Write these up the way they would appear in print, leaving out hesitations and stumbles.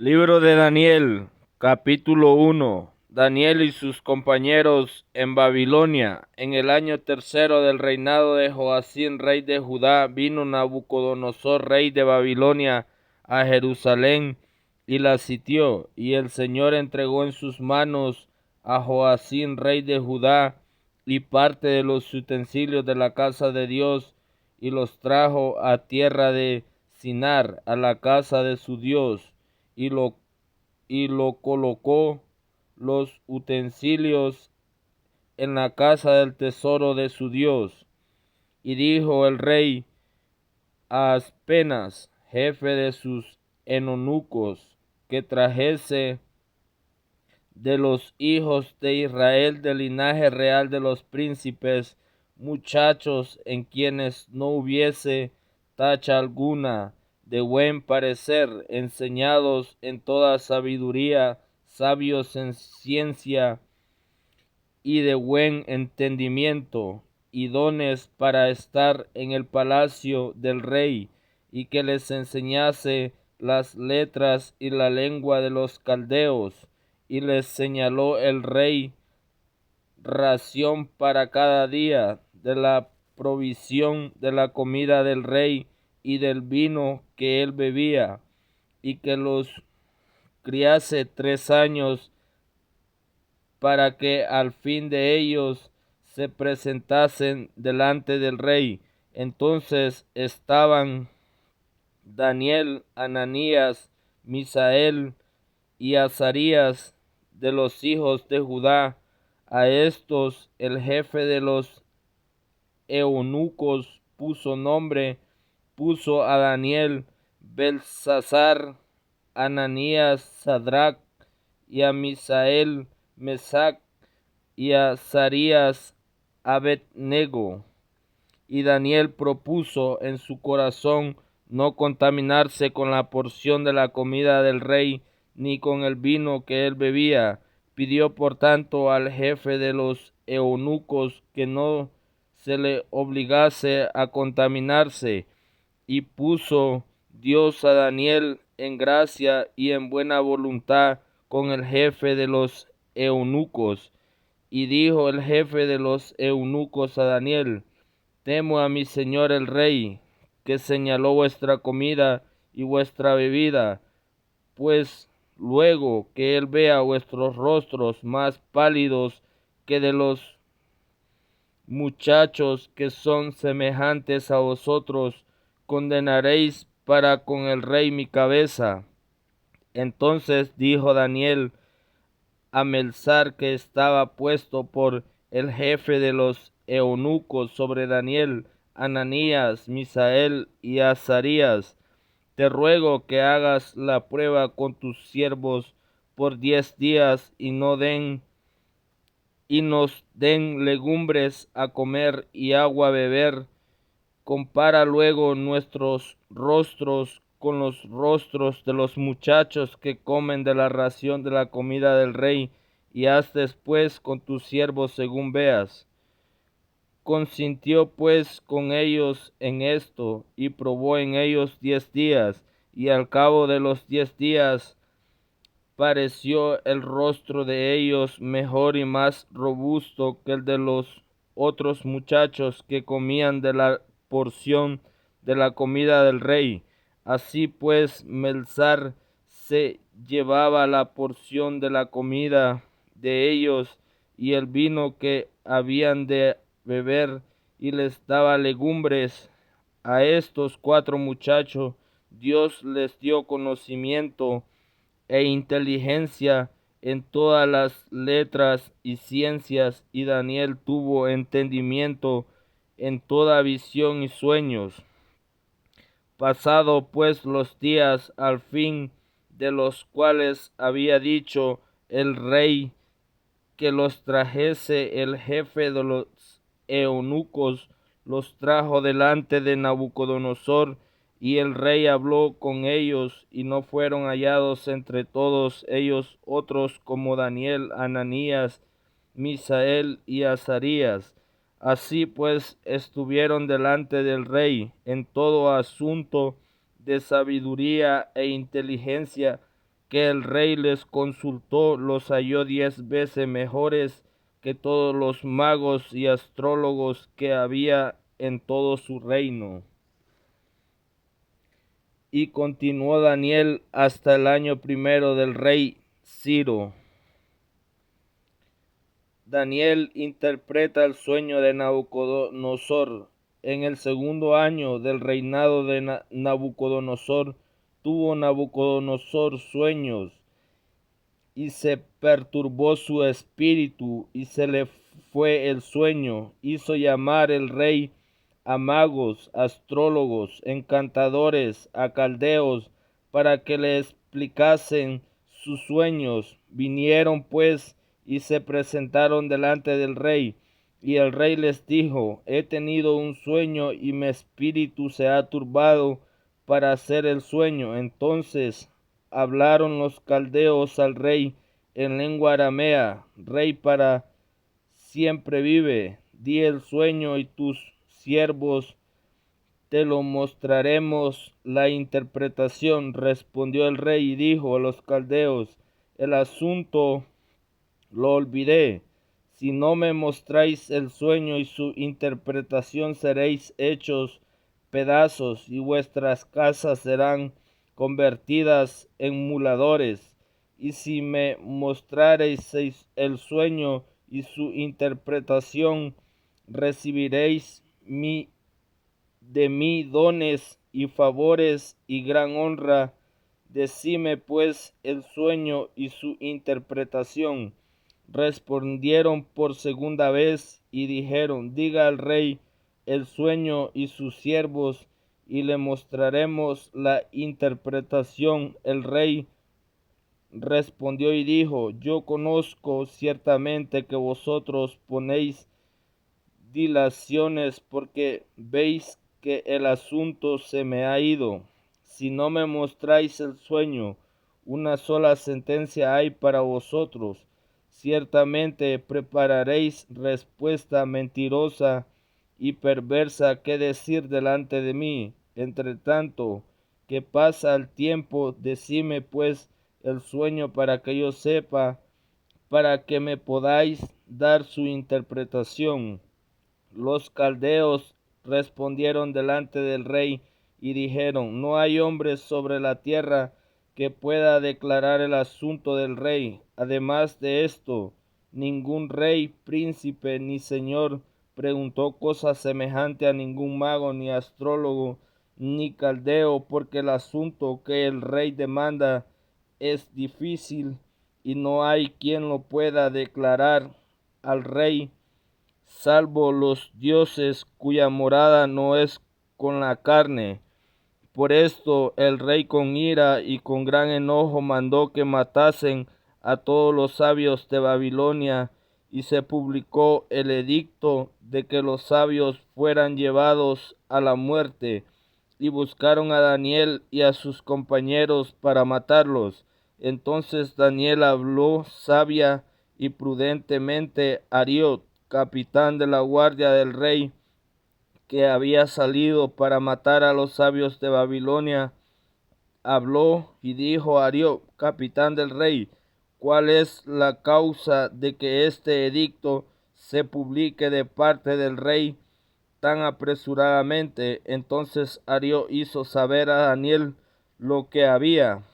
Libro de Daniel, capítulo 1. Daniel y sus compañeros en Babilonia. En el año tercero del reinado de Joacim, rey de Judá, vino Nabucodonosor, rey de Babilonia, a Jerusalén y la sitió. Y el Señor entregó en sus manos a Joacim, rey de Judá, y parte de los utensilios de la casa de Dios, y los trajo a tierra de Sinar, a la casa de su Dios, y lo colocó los utensilios en la casa del tesoro de su Dios. Y dijo el rey a Aspenas, jefe de sus eunucos, que trajese de los hijos de Israel del linaje real de los príncipes, muchachos en quienes no hubiese tacha alguna, de buen parecer, enseñados en toda sabiduría, sabios en ciencia y de buen entendimiento, y dones para estar en el palacio del rey, y que les enseñase las letras y la lengua de los caldeos. Y les señaló el rey ración para cada día de la provisión de la comida del rey y del vino que él bebía, y que los criase 3 años, para que al fin de ellos se presentasen delante del rey. Entonces estaban Daniel, Ananías, Misael y Azarías de los hijos de Judá. A estos el jefe de los eunucos puso a Daniel, Belsasar, Ananías, Sadrach, y a Misael, Mesac, y a Azarías, Abednego. Y Daniel propuso en su corazón no contaminarse con la porción de la comida del rey, ni con el vino que él bebía. Pidió por tanto al jefe de los eunucos que no se le obligase a contaminarse, y puso Dios a Daniel en gracia y en buena voluntad con el jefe de los eunucos. Y dijo el jefe de los eunucos a Daniel: Temo a mi señor el rey, que señaló vuestra comida y vuestra bebida, pues luego que él vea vuestros rostros más pálidos que de los muchachos que son semejantes a vosotros, condenaréis para con el rey mi cabeza. Entonces dijo Daniel a Melzar, que estaba puesto por el jefe de los eunucos sobre Daniel, Ananías, Misael y Azarías: Te ruego que hagas la prueba con tus siervos por 10 días, y nos den legumbres a comer y agua a beber. Compara luego nuestros rostros con los rostros de los muchachos que comen de la ración de la comida del rey, y haz después con tus siervos según veas. Consintió pues con ellos en esto, y probó en ellos 10 días, y al cabo de los 10 días pareció el rostro de ellos mejor y más robusto que el de los otros muchachos que comían de la porción de la comida del rey. Así pues, Melzar se llevaba la porción de la comida de ellos y el vino que habían de beber, y les daba legumbres. A estos 4 muchachos Dios les dio conocimiento e inteligencia en todas las letras y ciencias, y Daniel tuvo entendimiento en toda visión y sueños. Pasado pues los días, al fin de los cuales había dicho el rey que los trajese, el jefe de los eunucos los trajo delante de Nabucodonosor, y el rey habló con ellos, y no fueron hallados entre todos ellos otros como Daniel, Ananías, Misael y Azarías. Así pues estuvieron delante del rey en todo asunto de sabiduría e inteligencia que el rey les consultó los halló 10 veces mejores que todos los magos y astrólogos que había en todo su reino. Y continuó Daniel hasta el año primero del rey Ciro. Daniel interpreta el sueño de Nabucodonosor. En el segundo año del reinado de Nabucodonosor, tuvo Nabucodonosor sueños, y se perturbó su espíritu, y se le fue el sueño. Hizo llamar el rey a magos, astrólogos, encantadores, a caldeos, para que le explicasen sus sueños. Vinieron pues y se presentaron delante del rey. Y el rey les dijo: he tenido un sueño, y mi espíritu se ha turbado para hacer el sueño. Entonces hablaron los caldeos al rey en lengua aramea: rey, para siempre vive, di el sueño, y tus siervos te lo mostraremos la interpretación. Respondió el rey y dijo a los caldeos: el asunto lo olvidé. Si no me mostráis el sueño y su interpretación, seréis hechos pedazos, y vuestras casas serán convertidas en muladores. Y si me mostrareis el sueño y su interpretación, recibiréis de mí dones y favores y gran honra. Decime pues el sueño y su interpretación. Respondieron por segunda vez y dijeron: diga al rey el sueño y sus siervos, y le mostraremos la interpretación. El rey respondió y dijo: yo conozco ciertamente que vosotros ponéis dilaciones, porque veis que el asunto se me ha ido. Si no me mostráis el sueño, una sola sentencia hay para vosotros: ciertamente prepararéis respuesta mentirosa y perversa que decir delante de mí. Entre tanto que pasa el tiempo, decime pues el sueño para que yo sepa, para que me podáis dar su interpretación. Los caldeos respondieron delante del rey y dijeron: no hay hombre sobre la tierra que pueda declarar el asunto del rey. Además de esto, ningún rey, príncipe ni señor preguntó cosa semejante a ningún mago, ni astrólogo, ni caldeo, porque el asunto que el rey demanda es difícil, y no hay quien lo pueda declarar al rey, salvo los dioses cuya morada no es con la carne. Por esto el rey, con ira y con gran enojo, mandó que matasen a todos los sabios de Babilonia, y se publicó el edicto de que los sabios fueran llevados a la muerte. Y buscaron a Daniel y a sus compañeros para matarlos. Entonces Daniel habló sabia y prudentemente a Ariot, capitán de la guardia del rey, que había salido para matar a los sabios de Babilonia. Habló y dijo a Ariot, capitán del rey: ¿cuál es la causa de que este edicto se publique de parte del rey tan apresuradamente? Entonces Ariot hizo saber a Daniel lo que había.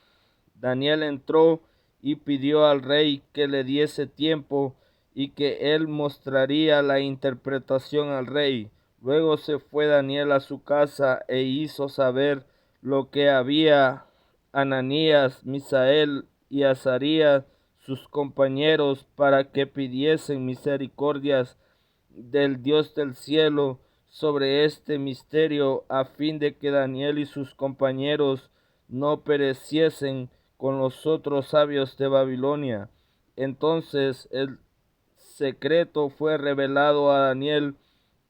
Daniel entró y pidió al rey que le diese tiempo, y que él mostraría la interpretación al rey. Luego se fue Daniel a su casa e hizo saber lo que había Ananías, Misael y Azarías, sus compañeros, para que pidiesen misericordias del Dios del cielo sobre este misterio, a fin de que Daniel y sus compañeros no pereciesen con los otros sabios de Babilonia. Entonces el secreto fue revelado a Daniel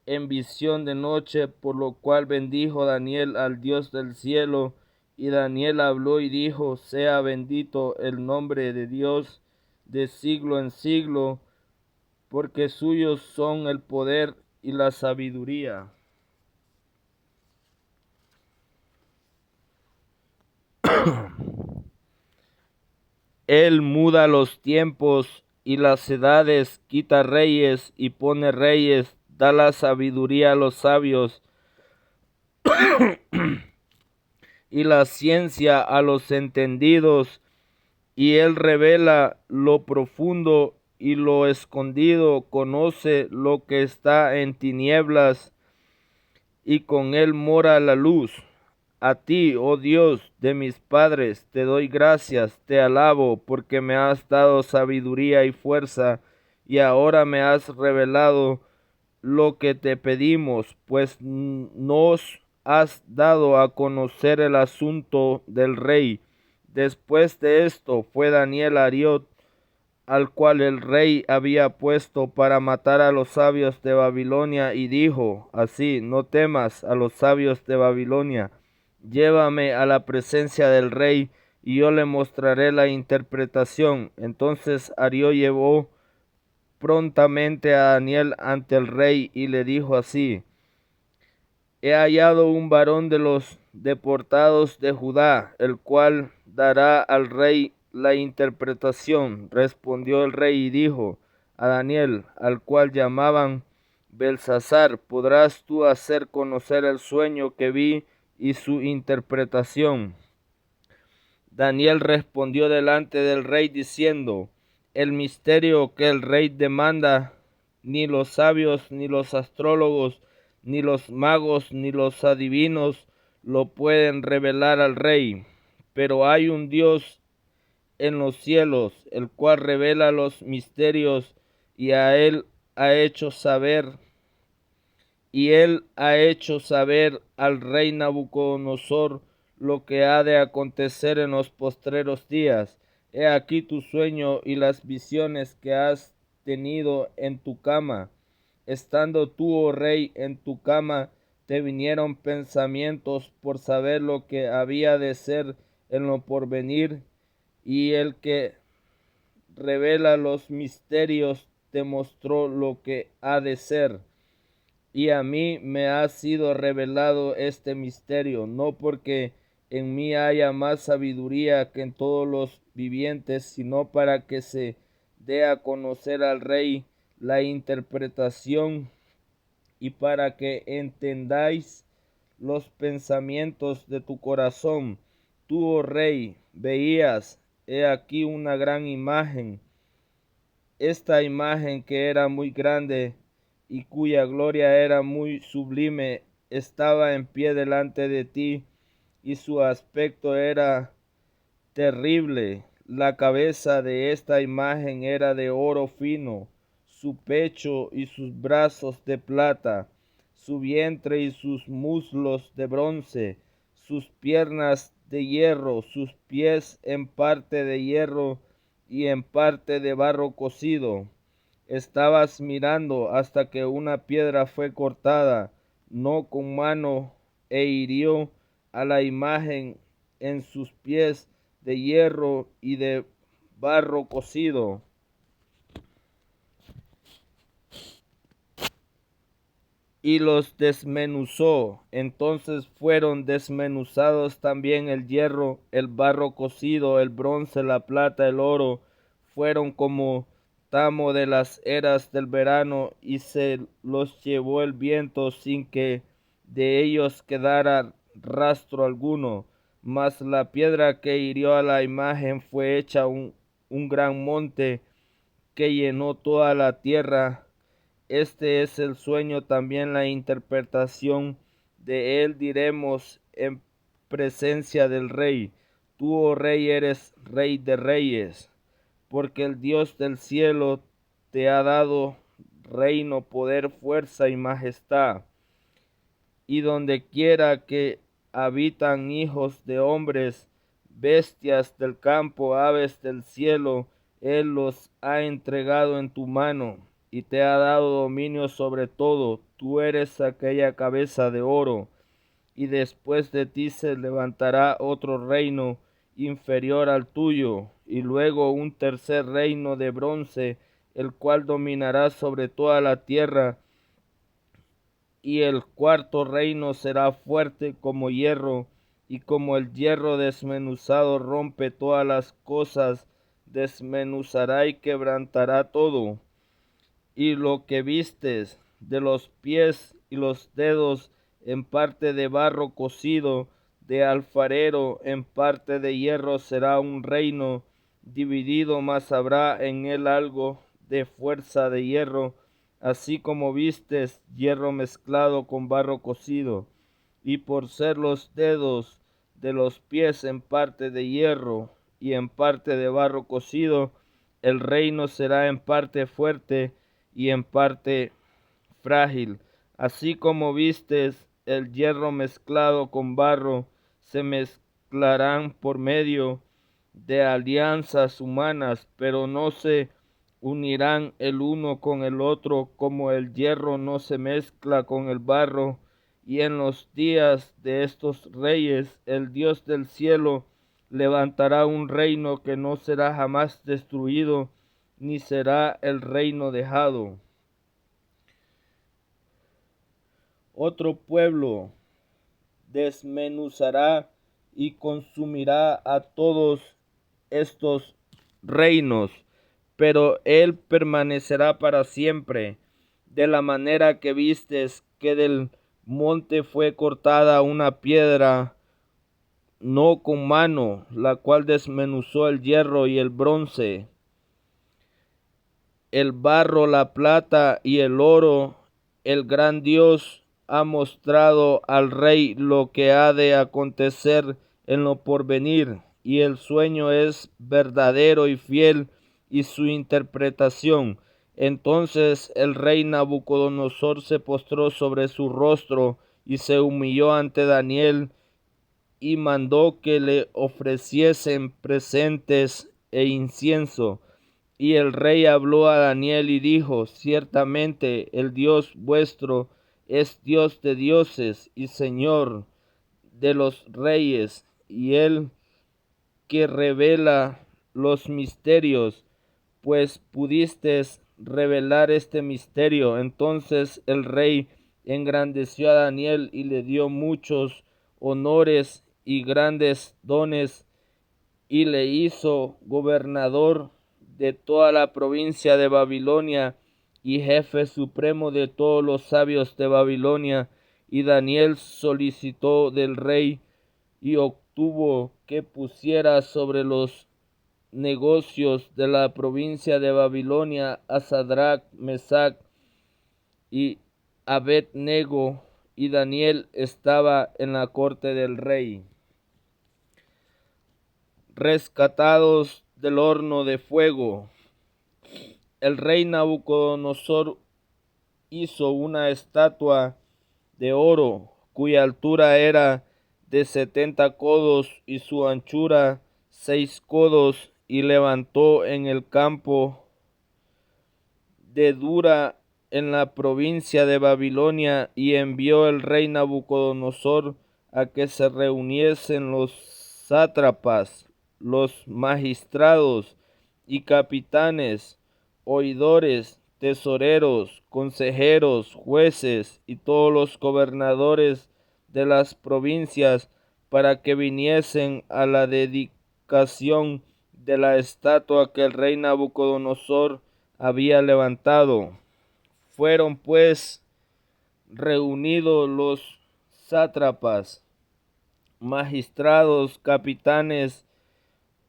en visión de noche, por lo cual bendijo Daniel al Dios del cielo. Y Daniel habló y dijo: sea bendito el nombre de Dios de siglo en siglo, porque suyos son el poder y la sabiduría. Él muda los tiempos y las edades, quita reyes y pone reyes, da la sabiduría a los sabios y la ciencia a los entendidos, y Él revela lo profundo y lo escondido, conoce lo que está en tinieblas, y con Él mora la luz. A ti, oh Dios de mis padres, te doy gracias, te alabo, porque me has dado sabiduría y fuerza, y ahora me has revelado lo que te pedimos, pues nos has dado a conocer el asunto del rey. Después de esto fue Daniel a Ariot, al cual el rey había puesto para matar a los sabios de Babilonia, y dijo así: no temas a los sabios de Babilonia, llévame a la presencia del rey, y yo le mostraré la interpretación. Entonces Ariot llevó prontamente a Daniel ante el rey y le dijo así: he hallado un varón de los deportados de Judá, el cual dará al rey la interpretación. Respondió el rey y dijo a Daniel, al cual llamaban Belsasar: ¿podrás tú hacer conocer el sueño que vi y su interpretación? Daniel respondió delante del rey diciendo: el misterio que el rey demanda, ni los sabios, ni los astrólogos, ni los magos, ni los adivinos lo pueden revelar al rey. Pero hay un Dios en los cielos, el cual revela los misterios, y a él ha hecho saber él ha hecho saber al rey Nabucodonosor lo que ha de acontecer en los postreros días. He aquí tu sueño y las visiones que has tenido en tu cama. Estando tú, oh rey, en tu cama, te vinieron pensamientos por saber lo que había de ser en lo porvenir, y el que revela los misterios te mostró lo que ha de ser. Y a mí me ha sido revelado este misterio, no porque en mí haya más sabiduría que en todos los vivientes, sino para que se dé a conocer al rey la interpretación, y para que entendáis los pensamientos de tu corazón. Tú, oh rey, veías, he aquí una gran imagen. Esta imagen, que era muy grande y cuya gloria era muy sublime, estaba en pie delante de ti, y su aspecto era terrible. La cabeza de esta imagen era de oro fino, su pecho y sus brazos de plata, su vientre y sus muslos de bronce, sus piernas de hierro, sus pies en parte de hierro y en parte de barro cocido. Estabas mirando hasta que una piedra fue cortada, no con mano, e hirió a la imagen en sus pies de hierro y de barro cocido, y los desmenuzó. Entonces fueron desmenuzados también el hierro, el barro cocido, el bronce, la plata, el oro, fueron como tamo de las eras del verano, y se los llevó el viento sin que de ellos quedara rastro alguno. Mas la piedra que hirió a la imagen fue hecha un gran monte que llenó toda la tierra. Este es el sueño, también la interpretación de él diremos en presencia del rey. Tú, oh rey, eres rey de reyes, porque el Dios del cielo te ha dado reino, poder, fuerza y majestad. Y donde quiera que habitan hijos de hombres, bestias del campo, aves del cielo, Él los ha entregado en tu mano, y te ha dado dominio sobre todo. Tú eres aquella cabeza de oro, y después de ti se levantará otro reino inferior al tuyo, y luego un tercer reino de bronce, el cual dominará sobre toda la tierra, y el cuarto reino será fuerte como hierro, y como el hierro desmenuzado rompe todas las cosas, desmenuzará y quebrantará todo, y lo que vistes de los pies y los dedos en parte de barro cocido, de alfarero en parte de hierro será un reino dividido, mas habrá en él algo de fuerza de hierro, así como vistes hierro mezclado con barro cocido, y por ser los dedos de los pies en parte de hierro y en parte de barro cocido, el reino será en parte fuerte y en parte frágil. Así como vistes el hierro mezclado con barro, se mezclarán por medio de alianzas humanas, pero no se unirán el uno con el otro, como el hierro no se mezcla con el barro. Y en los días de estos reyes, el Dios del cielo levantará un reino que no será jamás destruido, ni será el reino dejado. Otro pueblo desmenuzará y consumirá a todos estos reinos, pero él permanecerá para siempre. De la manera que vistes que del monte fue cortada una piedra, no con mano, la cual desmenuzó el hierro y el bronce, el barro, la plata y el oro, el gran Dios ha mostrado al rey lo que ha de acontecer en lo porvenir, y el sueño es verdadero y fiel, y su interpretación. Entonces el rey Nabucodonosor se postró sobre su rostro y se humilló ante Daniel, y mandó que le ofreciesen presentes e incienso. Y el rey habló a Daniel y dijo: ciertamente el Dios vuestro es Dios de dioses y Señor de los reyes, y el que revela los misterios, pues pudisteis revelar este misterio. Entonces el rey engrandeció a Daniel y le dio muchos honores y grandes dones, y le hizo gobernador de toda la provincia de Babilonia y jefe supremo de todos los sabios de Babilonia. Y Daniel solicitó del rey y obtuvo que pusiera sobre los negocios de la provincia de Babilonia a Sadrach, Mesach y Abed-nego, y Daniel estaba en la corte del rey. Rescatados del horno de fuego. El rey Nabucodonosor hizo una estatua de oro, cuya altura era de 70 codos y su anchura 6 codos, y levantó en el campo de Dura en la provincia de Babilonia, y envió el rey Nabucodonosor a que se reuniesen los sátrapas, los magistrados y capitanes, oidores, tesoreros, consejeros, jueces y todos los gobernadores de las provincias, para que viniesen a la dedicación de la estatua que el rey Nabucodonosor había levantado. Fueron pues reunidos los sátrapas, magistrados, capitanes,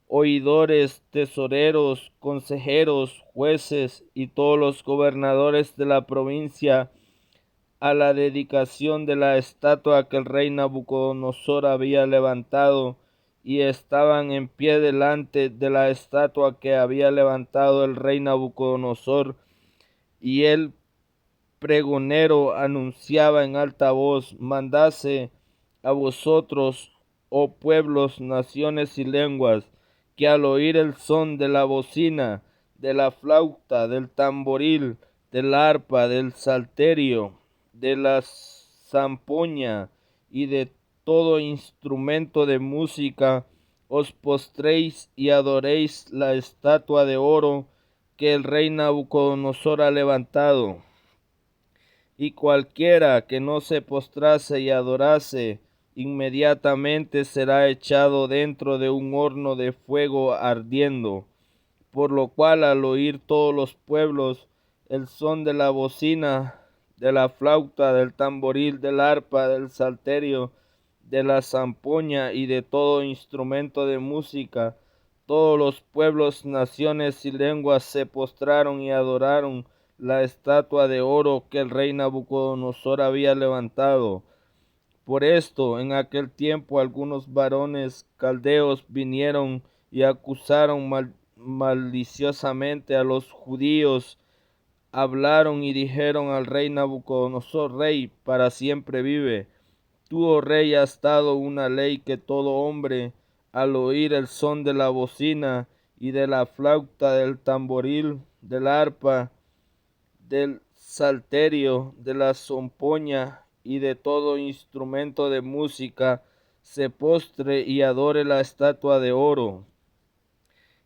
oidores, tesoreros, consejeros, jueces y todos los gobernadores de la provincia a la dedicación de la estatua que el rey Nabucodonosor había levantado, y estaban en pie delante de la estatua que había levantado el rey Nabucodonosor, y el pregonero anunciaba en alta voz: mandase a vosotros, oh pueblos, naciones y lenguas, que al oír el son de la bocina, de la flauta, del tamboril, del arpa, del salterio, de la zampoña y de todo instrumento de música, os postréis y adoréis la estatua de oro que el rey Nabucodonosor ha levantado. Y cualquiera que no se postrase y adorase, inmediatamente será echado dentro de un horno de fuego ardiendo. por lo cual al oír todos los pueblos el son de la bocina, de la flauta, del tamboril, del arpa, del salterio, de la zampoña y de todo instrumento de música, todos los pueblos, naciones y lenguas se postraron y adoraron la estatua de oro que el rey Nabucodonosor había levantado. Por esto, en aquel tiempo, algunos varones caldeos vinieron y acusaron maliciosamente a los judíos, hablaron y dijeron al rey Nabucodonosor: Rey, para siempre vive. Tú, oh rey, has dado una ley que todo hombre, al oír el son de la bocina y de la flauta, del tamboril, del arpa, del salterio, de la zampoña y de todo instrumento de música, se postre y adore la estatua de oro.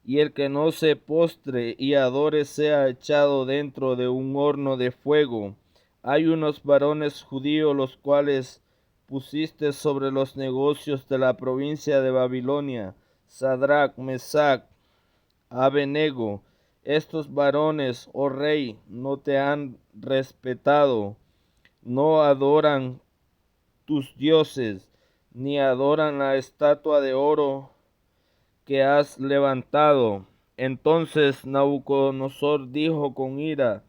Y el que no se postre y adore sea echado dentro de un horno de fuego. Hay unos varones judíos los cuales pusiste sobre los negocios de la provincia de Babilonia, Sadrach, Mesach, Abednego. Estos varones, oh rey, no te han respetado, no adoran tus dioses, ni adoran la estatua de oro que has levantado. Entonces Nabucodonosor dijo con ira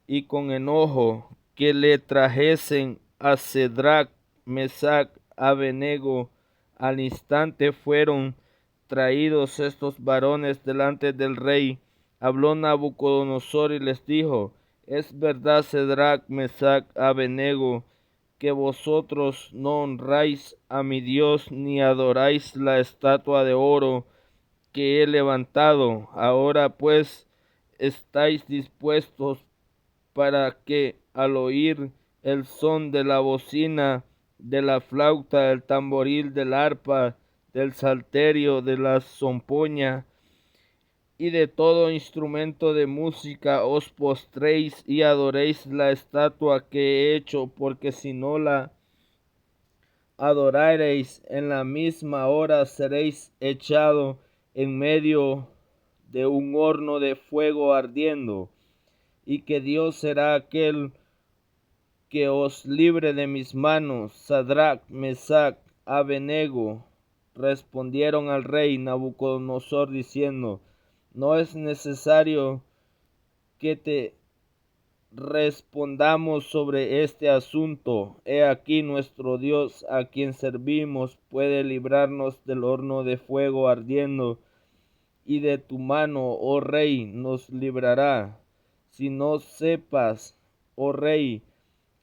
y con enojo que le trajesen a Sadrach, Mesach, Abednego. Al instante fueron traídos estos varones delante del rey. Habló Nabucodonosor y les dijo: Es verdad, Sadrach, Mesach, Abednego, que vosotros no honráis a mi Dios ni adoráis la estatua de oro que he levantado. Ahora pues estáis dispuestos para que al oír el son de la bocina, de la flauta, del tamboril, del arpa, del salterio, de la zampoña y de todo instrumento de música, os postréis y adoréis la estatua que he hecho, porque si no la adorareis, en la misma hora seréis echado en medio de un horno de fuego ardiendo, y que Dios será aquel que os libre de mis manos. Sadrach, Mesach, Abednego respondieron al rey Nabucodonosor diciendo: No es necesario que te respondamos sobre este asunto. He aquí nuestro Dios, a quien servimos, puede librarnos del horno de fuego ardiendo, y de tu mano, oh rey, nos librará. Si no sepas, oh rey,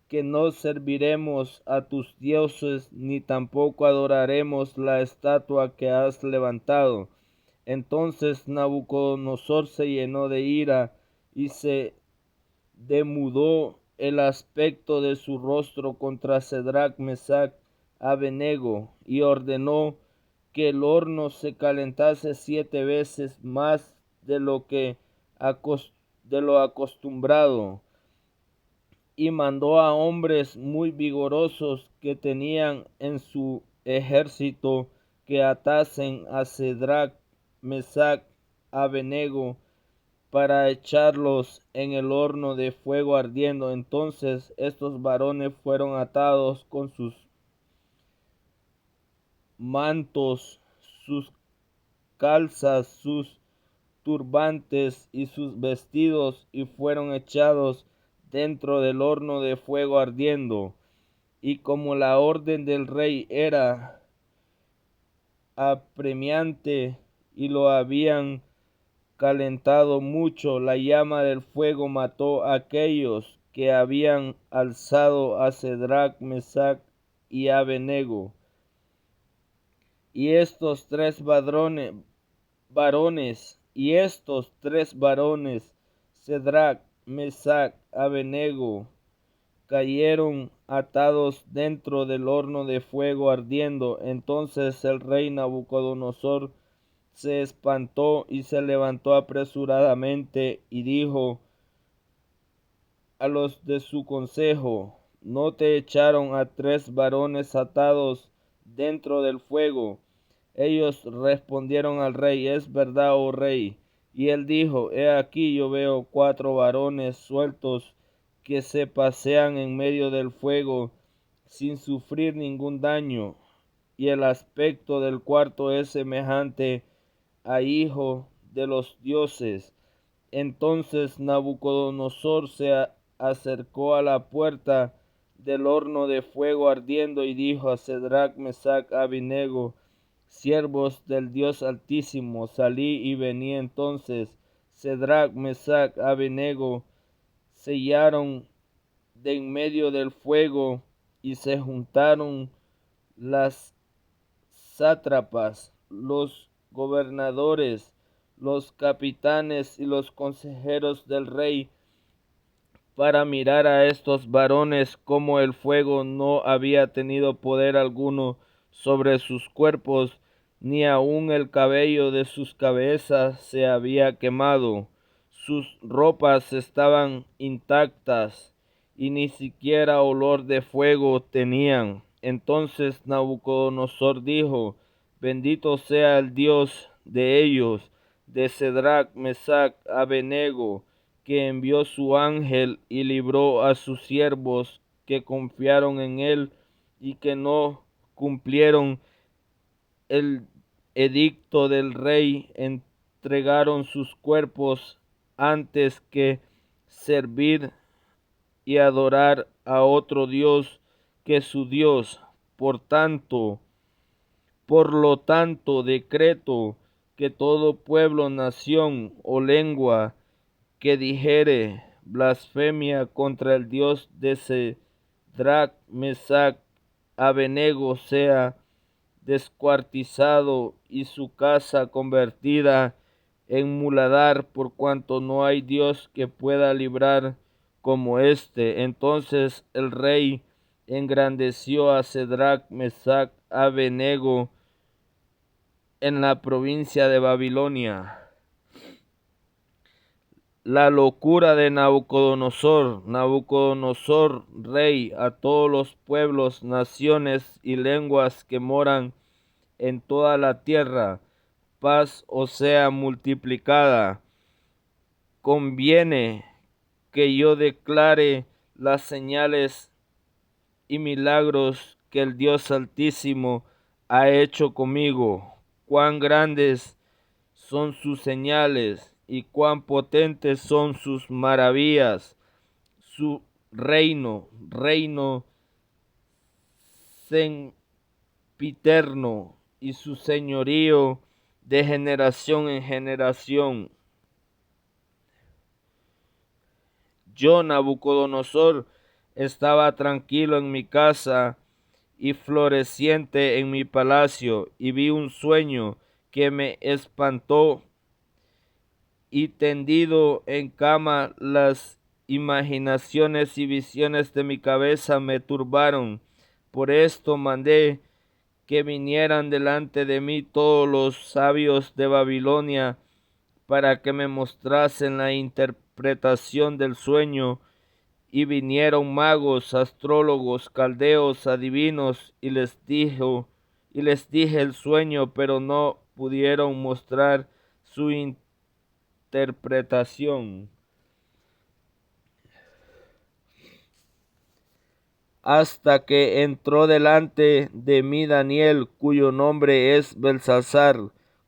que no serviremos a tus dioses, ni tampoco adoraremos la estatua que has levantado. Entonces Nabucodonosor se llenó de ira y se demudó el aspecto de su rostro contra Sadrach, Mesach, Abednego, y ordenó que el horno se calentase 7 veces más de lo acostumbrado, y mandó a hombres muy vigorosos que tenían en su ejército que atasen a Sadrach, Mesach, Abednego, para echarlos en el horno de fuego ardiendo. Entonces estos varones fueron atados con sus mantos, sus calzas, sus turbantes y sus vestidos, y fueron echados dentro del horno de fuego ardiendo. Y como la orden del rey era apremiante y lo habían calentado mucho, la llama del fuego mató a aquellos que habían alzado a Sadrach, Mesach y Abednego. Y estos tres varones, Sadrach, Mesach, Abednego, cayeron atados dentro del horno de fuego ardiendo. Entonces el rey Nabucodonosor se espantó y se levantó apresuradamente y dijo a los de su consejo: ¿No te echaron a 3 varones atados dentro del fuego? Ellos respondieron al rey: Es verdad, oh rey. Y él dijo: He aquí, yo veo 4 varones sueltos que se pasean en medio del fuego sin sufrir ningún daño, y el aspecto del cuarto es semejante a hijo de los dioses. Entonces Nabucodonosor se acercó a la puerta del horno de fuego ardiendo y dijo a Sadrach, Mesach, Abednego: siervos del Dios Altísimo, salí y vení. Entonces Sadrach, Mesach, Abednego sellaron de en medio del fuego, y se juntaron las sátrapas, los gobernadores, los capitanes y los consejeros del rey para mirar a estos varones, como el fuego no había tenido poder alguno sobre sus cuerpos, ni aun el cabello de sus cabezas se había quemado. Sus ropas estaban intactas y ni siquiera olor de fuego tenían. Entonces Nabucodonosor dijo: Bendito sea el Dios de ellos, de Sadrach, Mesach, Abednego, que envió su ángel y libró a sus siervos que confiaron en él y que no cumplieron el edicto del rey. Entregaron sus cuerpos antes que servir y adorar a otro Dios que su Dios. Por lo tanto, decreto que todo pueblo, nación o lengua que dijere blasfemia contra el Dios de Sadrach, Mesach, Abednego sea descuartizado y su casa convertida en muladar, por cuanto no hay Dios que pueda librar como éste. Entonces el rey engrandeció a Sadrach, Mesach, Abednego en la provincia de Babilonia. La locura de Nabucodonosor. Nabucodonosor, rey, a todos los pueblos, naciones y lenguas que moran en toda la tierra, paz os sea multiplicada. Conviene que yo declare las señales y milagros que el Dios Altísimo ha hecho conmigo. Cuán grandes son sus señales y cuán potentes son sus maravillas. Su reino sempiterno, y su señorío de generación en generación. Yo, Nabucodonosor, estaba tranquilo en mi casa y floreciente en mi palacio, y vi un sueño que me espantó, y tendido en cama las imaginaciones y visiones de mi cabeza me turbaron. Por esto mandé que vinieran delante de mí todos los sabios de Babilonia, para que me mostrasen la interpretación del sueño. Y vinieron magos, astrólogos, caldeos, adivinos, y les dije el sueño, pero no pudieron mostrar su interpretación. Hasta que entró delante de mí Daniel, cuyo nombre es Belsasar,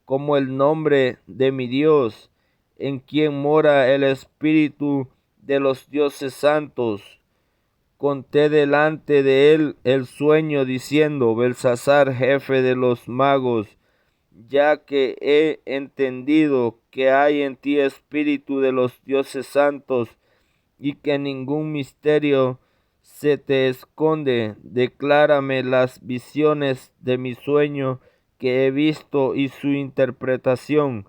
como el nombre de mi Dios, en quien mora el espíritu de los dioses santos. Conté delante de él el sueño, diciendo: Belsasar, jefe de los magos, ya que he entendido que hay en ti espíritu de los dioses santos, y que ningún misterio se te esconde, declárame las visiones de mi sueño que he visto y su interpretación.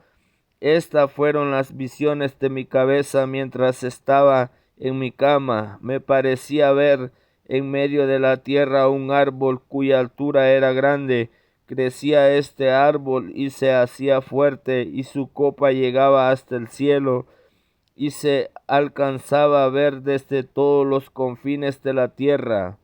Estas fueron las visiones de mi cabeza mientras estaba en mi cama. Me parecía ver en medio de la tierra un árbol cuya altura era grande. Crecía este árbol y se hacía fuerte, y su copa llegaba hasta el cielo, y se alcanzaba a ver desde todos los confines de la tierra.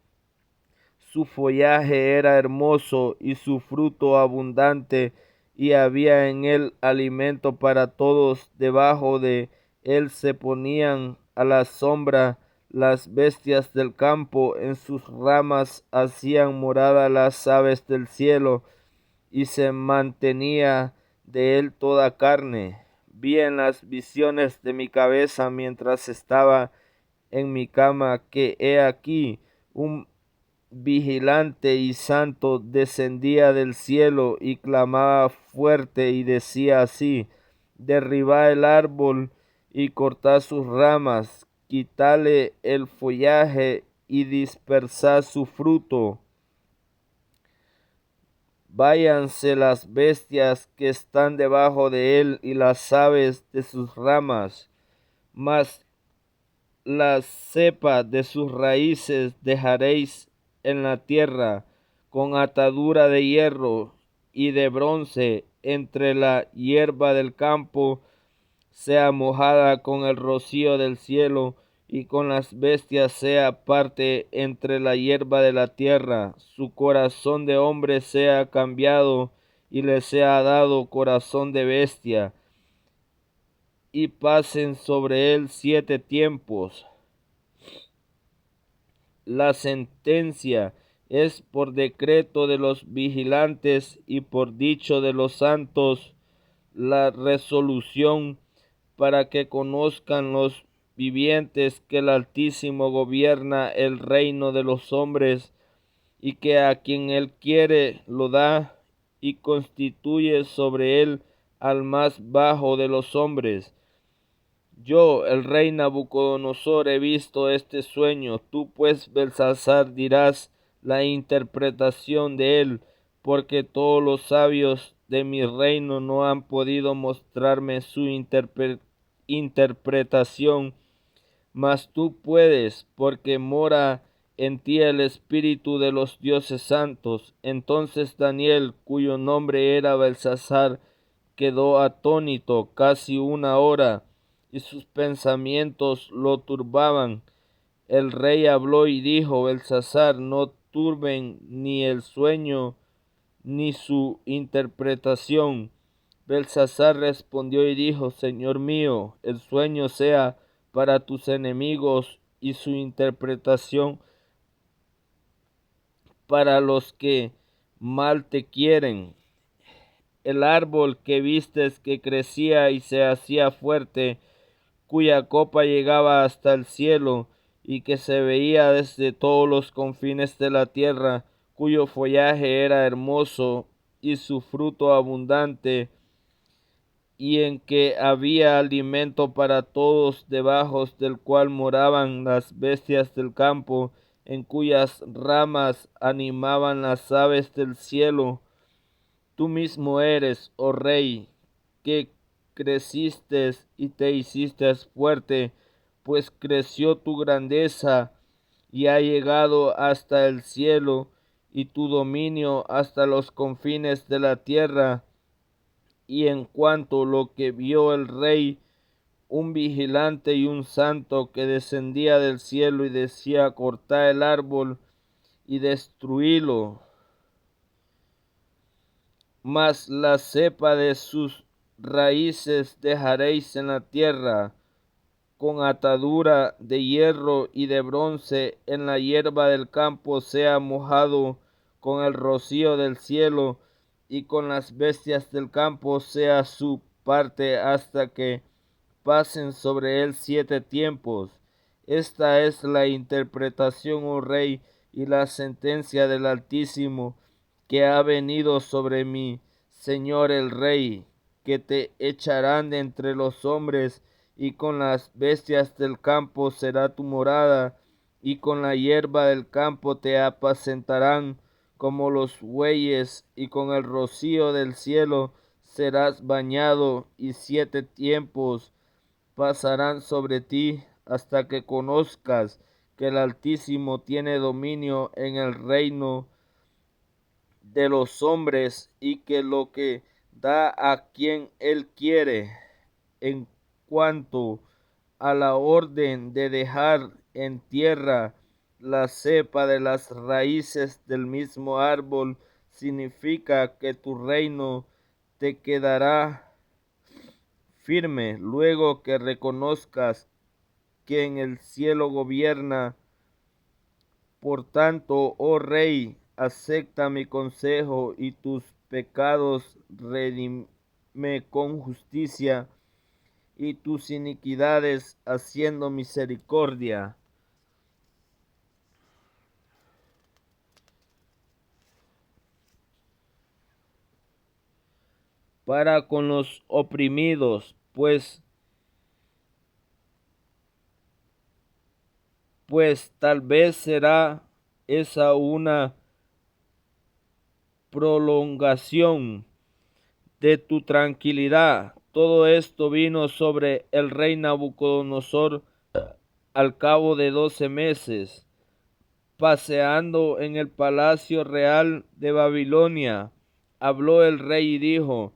Su follaje era hermoso y su fruto abundante, y había en él alimento para todos. Debajo de él se ponían a la sombra las bestias del campo, en sus ramas hacían morada las aves del cielo, y se mantenía de él toda carne. Vi en las visiones de mi cabeza mientras estaba en mi cama, que he aquí un vigilante y santo descendía del cielo y clamaba fuerte y decía así: derribad el árbol y cortad sus ramas, quitadle el follaje y dispersad su fruto. Váyanse las bestias que están debajo de él y las aves de sus ramas, mas la cepa de sus raíces dejaréis en la tierra, con atadura de hierro y de bronce entre la hierba del campo, sea mojada con el rocío del cielo, y con las bestias sea parte entre la hierba de la tierra. Su corazón de hombre sea cambiado, y le sea dado corazón de bestia, y pasen sobre él 7 tiempos. La sentencia es por decreto de los vigilantes y por dicho de los santos, la resolución para que conozcan los vivientes que el Altísimo gobierna el reino de los hombres, y que a quien él quiere lo da, y constituye sobre él al más bajo de los hombres. Yo, el rey Nabucodonosor, he visto este sueño. Tú pues, Belsasar, dirás la interpretación de él, porque todos los sabios de mi reino no han podido mostrarme su interpretación, mas tú puedes, porque mora en ti el espíritu de los dioses santos. Entonces Daniel, cuyo nombre era Belsasar, quedó atónito casi 1 hora, y sus pensamientos lo turbaban. El rey habló y dijo: Belsasar, no turben ni el sueño ni su interpretación. Belsasar respondió y dijo: Señor mío, el sueño sea para tus enemigos, y su interpretación para los que mal te quieren. El árbol que vistes, que crecía y se hacía fuerte, cuya copa llegaba hasta el cielo, y que se veía desde todos los confines de la tierra, cuyo follaje era hermoso y su fruto abundante, y en que había alimento para todos, debajo del cual moraban las bestias del campo, en cuyas ramas animaban las aves del cielo. Tú mismo eres, oh rey, que creciste y te hiciste fuerte, pues creció tu grandeza y ha llegado hasta el cielo, y tu dominio hasta los confines de la tierra. Y en cuanto lo que vio el rey, un vigilante y un santo que descendía del cielo y decía: cortad el árbol y destruílo, mas la cepa de sus raíces dejaréis en la tierra, con atadura de hierro y de bronce en la hierba del campo sea mojado con el rocío del cielo, y con las bestias del campo sea su parte hasta que pasen sobre él 7 tiempos. Esta es la interpretación, oh rey, y la sentencia del Altísimo que ha venido sobre mi señor el rey, que te echarán de entre los hombres, y con las bestias del campo será tu morada, y con la hierba del campo te apacentarán como los bueyes, y con el rocío del cielo serás bañado, y 7 tiempos pasarán sobre ti hasta que conozcas que el Altísimo tiene dominio en el reino de los hombres, y que lo que da a quien él quiere. En cuanto a la orden de dejar en tierra la cepa de las raíces del mismo árbol, significa que tu reino te quedará firme luego que reconozcas que en el cielo gobierna. Por tanto, oh rey, acepta mi consejo y tus pecados redime con justicia y tus iniquidades haciendo misericordia. Para con los oprimidos, pues tal vez será esa una prolongación de tu tranquilidad. Todo esto vino sobre el rey Nabucodonosor al cabo de 12 meses, paseando en el palacio real de Babilonia. Habló el rey y dijo: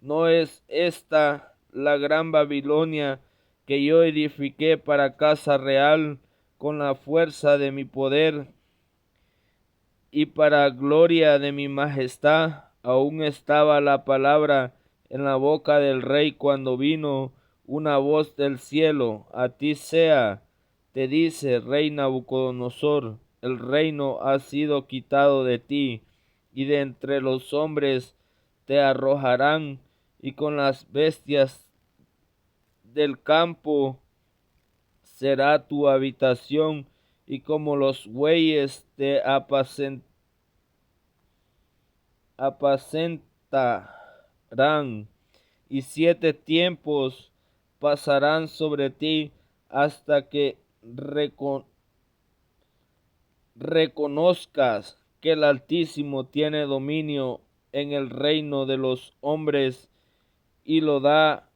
¿no es esta la gran Babilonia que yo edifiqué para casa real con la fuerza de mi poder y para gloria de mi majestad? Aún estaba la palabra en la boca del rey cuando vino una voz del cielo: a ti sea, te dice, rey Nabucodonosor, el reino ha sido quitado de ti, y de entre los hombres te arrojarán, y con las bestias del campo será tu habitación, y como los bueyes te apacentarán, y 7 tiempos pasarán sobre ti hasta que reconozcas que el Altísimo tiene dominio en el reino de los hombres y lo da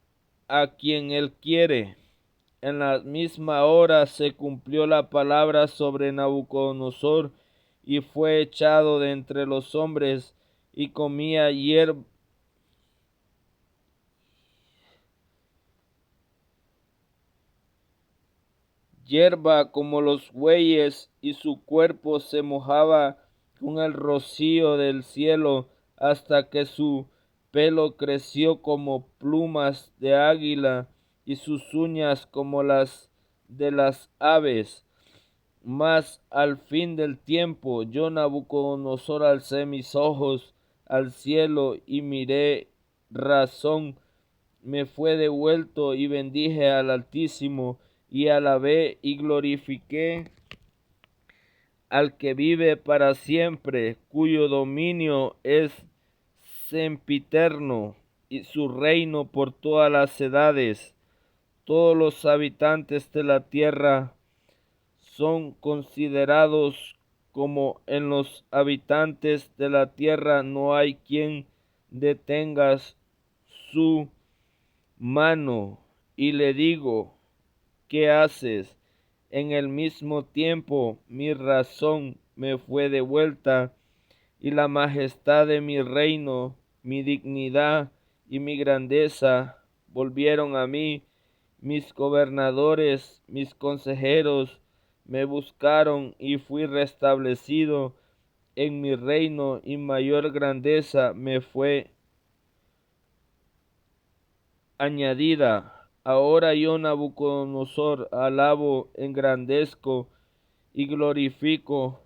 a quien él quiere. En la misma hora se cumplió la palabra sobre Nabucodonosor, y fue echado de entre los hombres, y comía hierba como los bueyes, y su cuerpo se mojaba con el rocío del cielo, hasta que su pelo creció como plumas de águila, y sus uñas como las de las aves. Mas al fin del tiempo, yo Nabucodonosor alcé mis ojos al cielo y miré, razón me fue devuelto, y bendije al Altísimo, y alabé y glorifiqué al que vive para siempre, cuyo dominio es sempiterno, y su reino por todas las edades. Todos los habitantes de la tierra son considerados como en los habitantes de la tierra no hay quien detenga su mano. Y le digo: ¿qué haces? En el mismo tiempo mi razón me fue devuelta, y la majestad de mi reino, mi dignidad y mi grandeza volvieron a mí. Mis gobernadores, mis consejeros me buscaron, y fui restablecido en mi reino, y mayor grandeza me fue añadida. Ahora yo, Nabucodonosor, alabo, engrandezco y glorifico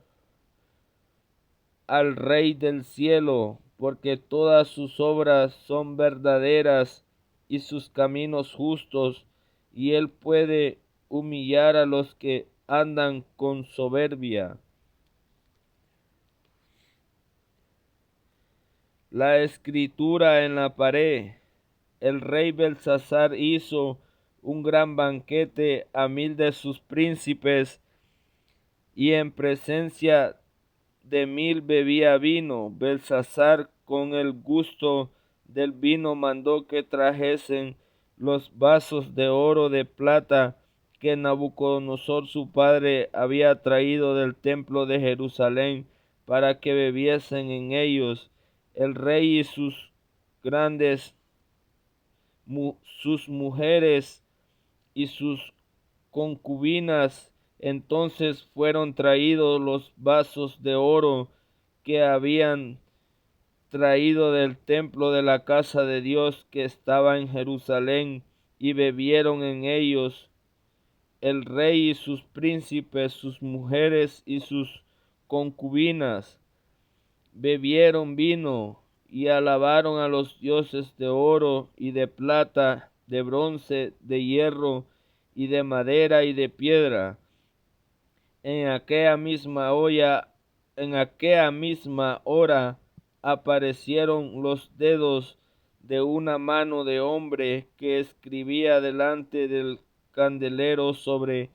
al Rey del cielo, porque todas sus obras son verdaderas y sus caminos justos, y él puede humillar a los que andan con soberbia. La escritura en la pared. El rey Belsasar hizo un gran banquete a 1000 de sus príncipes, y en presencia de 1000 bebía vino. Belsasar, con el gusto del vino, mandó que trajesen los vasos de oro, de plata, que Nabucodonosor su padre había traído del templo de Jerusalén, para que bebiesen en ellos el rey y sus mujeres y sus concubinas. Entonces fueron traídos los vasos de oro que habían traído del templo de la casa de Dios que estaba en Jerusalén, y bebieron en ellos el rey y sus príncipes, sus mujeres y sus concubinas. Bebieron vino y alabaron a los dioses de oro y de plata, de bronce, de hierro y de madera y de piedra. En aquella misma hora aparecieron los dedos de una mano de hombre que escribía delante del candelero sobre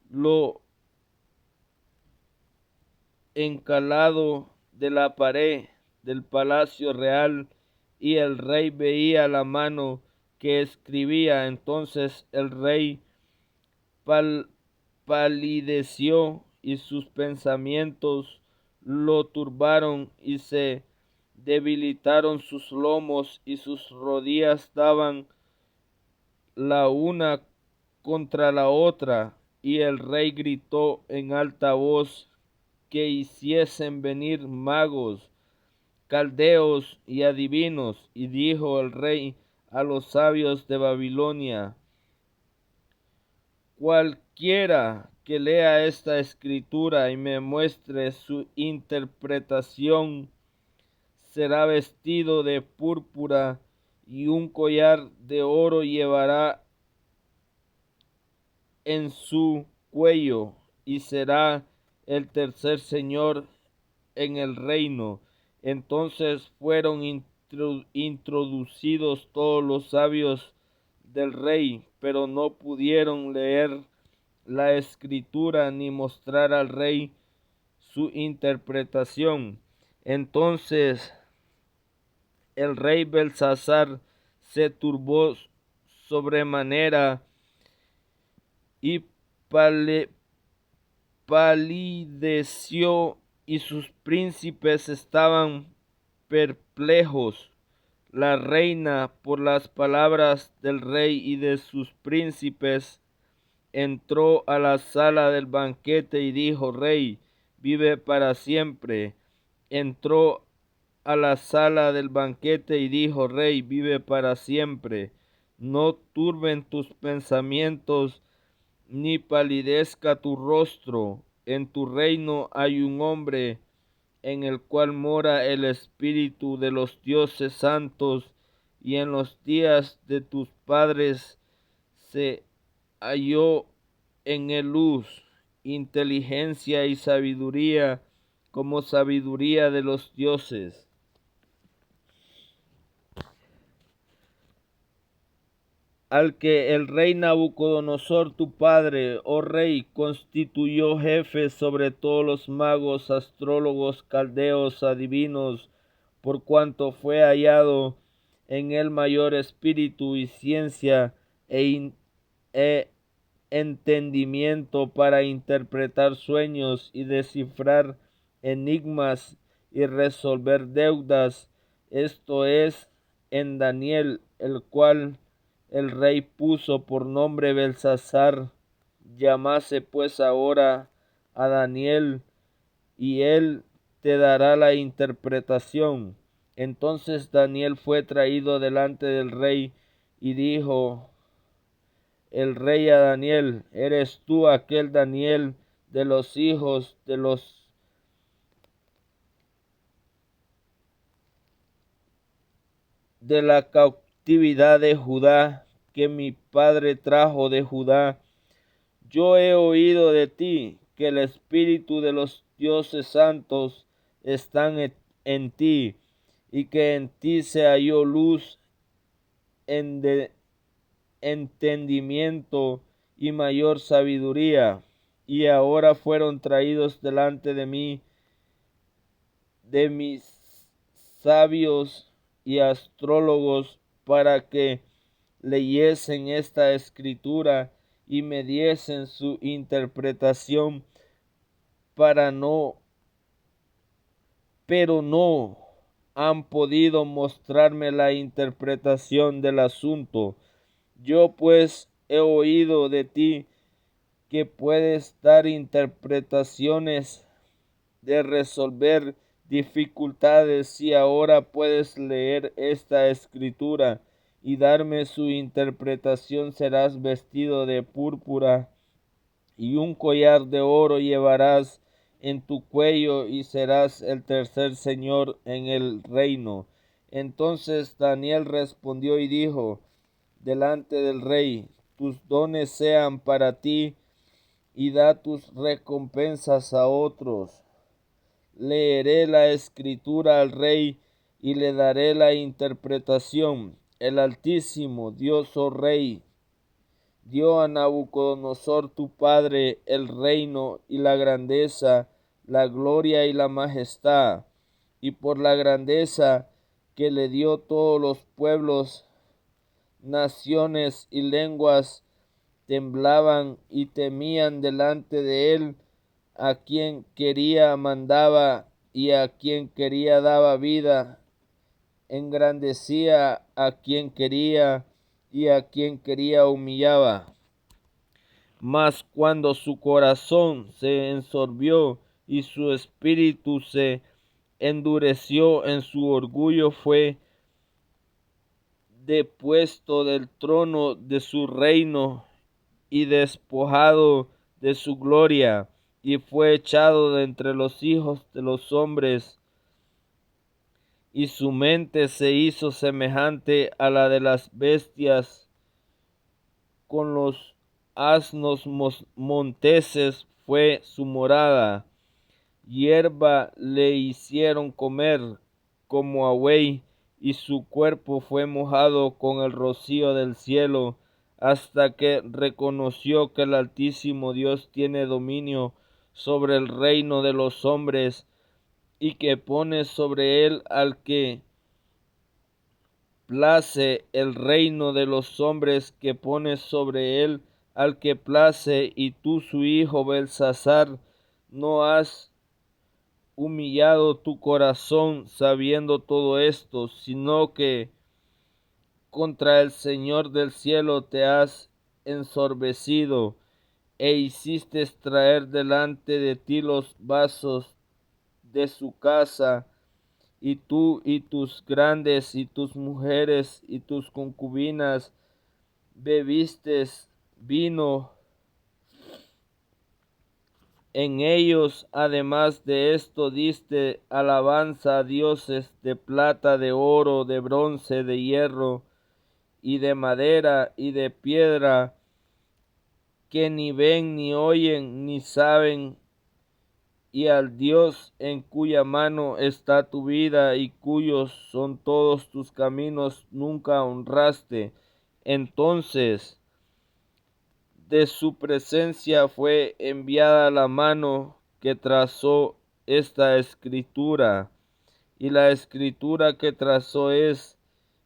lo encalado de la pared del palacio real, y el rey veía la mano que escribía. Entonces el rey palideció y sus pensamientos lo turbaron, y se debilitaron sus lomos y sus rodillas daban la una contra la otra. Y el rey gritó en alta voz que hiciesen venir magos, caldeos y adivinos. Y dijo el rey a los sabios de Babilonia: cualquiera que lea esta escritura y me muestre su interpretación será vestido de púrpura, y un collar de oro llevará en su cuello, y será el tercer señor en el reino. Entonces fueron introducidos todos los sabios del rey, pero no pudieron leer la escritura ni mostrar al rey su interpretación. Entonces el rey Belsasar se turbó sobremanera y palideció, y sus príncipes estaban perplejos. La reina, por las palabras del rey y de sus príncipes, entró a la sala del banquete y dijo: Rey, vive para siempre. Entró a la sala del banquete y dijo: Rey, vive para siempre. No turben tus pensamientos, ni palidezca tu rostro. En tu reino hay un hombre en el cual mora el espíritu de los dioses santos, y en los días de tus padres se halló en él luz, inteligencia y sabiduría, como sabiduría de los dioses. Al que el rey Nabucodonosor tu padre, oh rey, constituyó jefes sobre todos los magos, astrólogos, caldeos, adivinos, por cuanto fue hallado en él mayor espíritu y ciencia e entendimiento para interpretar sueños y descifrar enigmas y resolver deudas. Esto es, en Daniel, el cual el rey puso por nombre Belsasar. Llamase pues ahora a Daniel, y él te dará la interpretación. Entonces Daniel fue traído delante del rey, y dijo el rey a Daniel: ¿Eres tú aquel Daniel de los hijos de la cautividad de Judá, que mi padre trajo de Judá? Yo he oído de ti que el espíritu de los dioses santos está en ti, y que en ti se halló luz, entendimiento y mayor sabiduría. Y ahora fueron traídos delante de mí de mis sabios y astrólogos, para que leyesen esta escritura y me diesen su interpretación, pero no han podido mostrarme la interpretación del asunto. Yo pues he oído de ti que puedes dar interpretaciones, de resolver dificultades, si ahora puedes leer esta escritura y darme su interpretación, serás vestido de púrpura y un collar de oro llevarás en tu cuello y serás el tercer señor en el reino. Entonces Daniel respondió y dijo delante del rey: tus dones sean para ti y da tus recompensas a otros. Leeré la escritura al rey y le daré la interpretación. El Altísimo, Dios, oh rey, dio a Nabucodonosor tu padre el reino y la grandeza, la gloria y la majestad, y por la grandeza que le dio todos los pueblos, naciones y lenguas temblaban y temían delante de él. A quien quería mandaba y a quien quería daba vida, engrandecía a quien quería y a quien quería humillaba. Mas cuando su corazón se ensorbió y su espíritu se endureció en su orgullo, fue depuesto del trono de su reino y despojado de su gloria, y fue echado de entre los hijos de los hombres, y su mente se hizo semejante a la de las bestias. Con los asnos monteses fue su morada, hierba le hicieron comer como a buey, y su cuerpo fue mojado con el rocío del cielo, hasta que reconoció que el Altísimo Dios tiene dominio sobre el reino de los hombres, y que pone sobre él al que place, el reino de los hombres, que pone sobre él al que place. Y tú, su hijo Belsasar, no has humillado tu corazón sabiendo todo esto, sino que contra el Señor del cielo te has ensorbecido, e hiciste traer delante de ti los vasos de su casa, y tú y tus grandes y tus mujeres y tus concubinas bebiste vino en ellos. Además de esto diste alabanza a dioses de plata, de oro, de bronce, de hierro y de madera y de piedra, que ni ven, ni oyen, ni saben, y al Dios en cuya mano está tu vida y cuyos son todos tus caminos, nunca honraste. Entonces de su presencia fue enviada la mano que trazó esta escritura, y la escritura que trazó es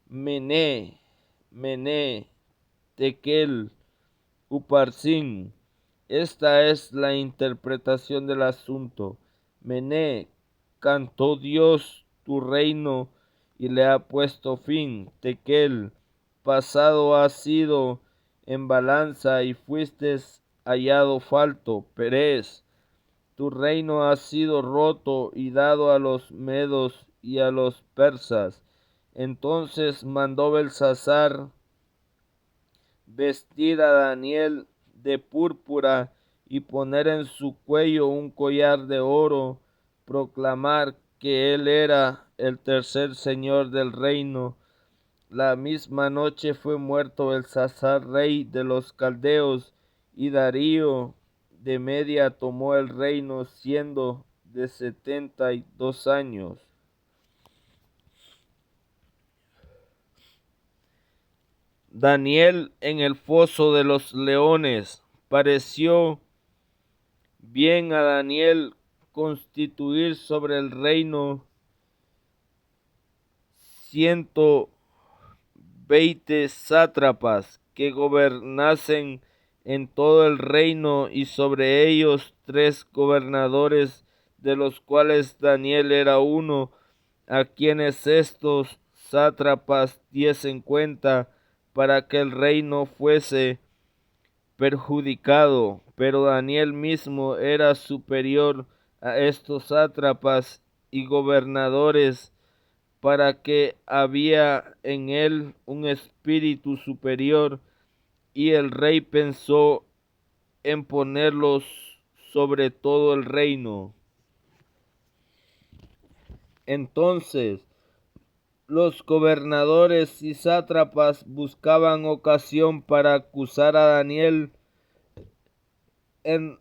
Mené, Mené, Tekel, Uparsin. Esta es la interpretación del asunto. Mené, cantó Dios tu reino y le ha puesto fin. Tekel, pasado ha sido en balanza y fuiste hallado falto. Perez, tu reino ha sido roto y dado a los medos y a los persas. Entonces mandó Belsasar vestir a Daniel de púrpura y poner en su cuello un collar de oro, proclamar que él era el tercer señor del reino. La misma noche fue muerto Belsasar, rey de los caldeos, y Darío de Media tomó el reino, siendo de 72 años. Daniel en el foso de los leones. Pareció bien a Daniel constituir sobre el reino 120 sátrapas que gobernasen en todo el reino, y sobre ellos 3 gobernadores, de los cuales Daniel era uno, a quienes estos sátrapas diesen cuenta, para que el reino fuese perjudicado. Pero Daniel mismo era superior a estos sátrapas, y gobernadores, para que había en él un espíritu superior, y el rey pensó en ponerlos sobre todo el reino. Entonces los gobernadores y sátrapas buscaban ocasión para acusar a Daniel en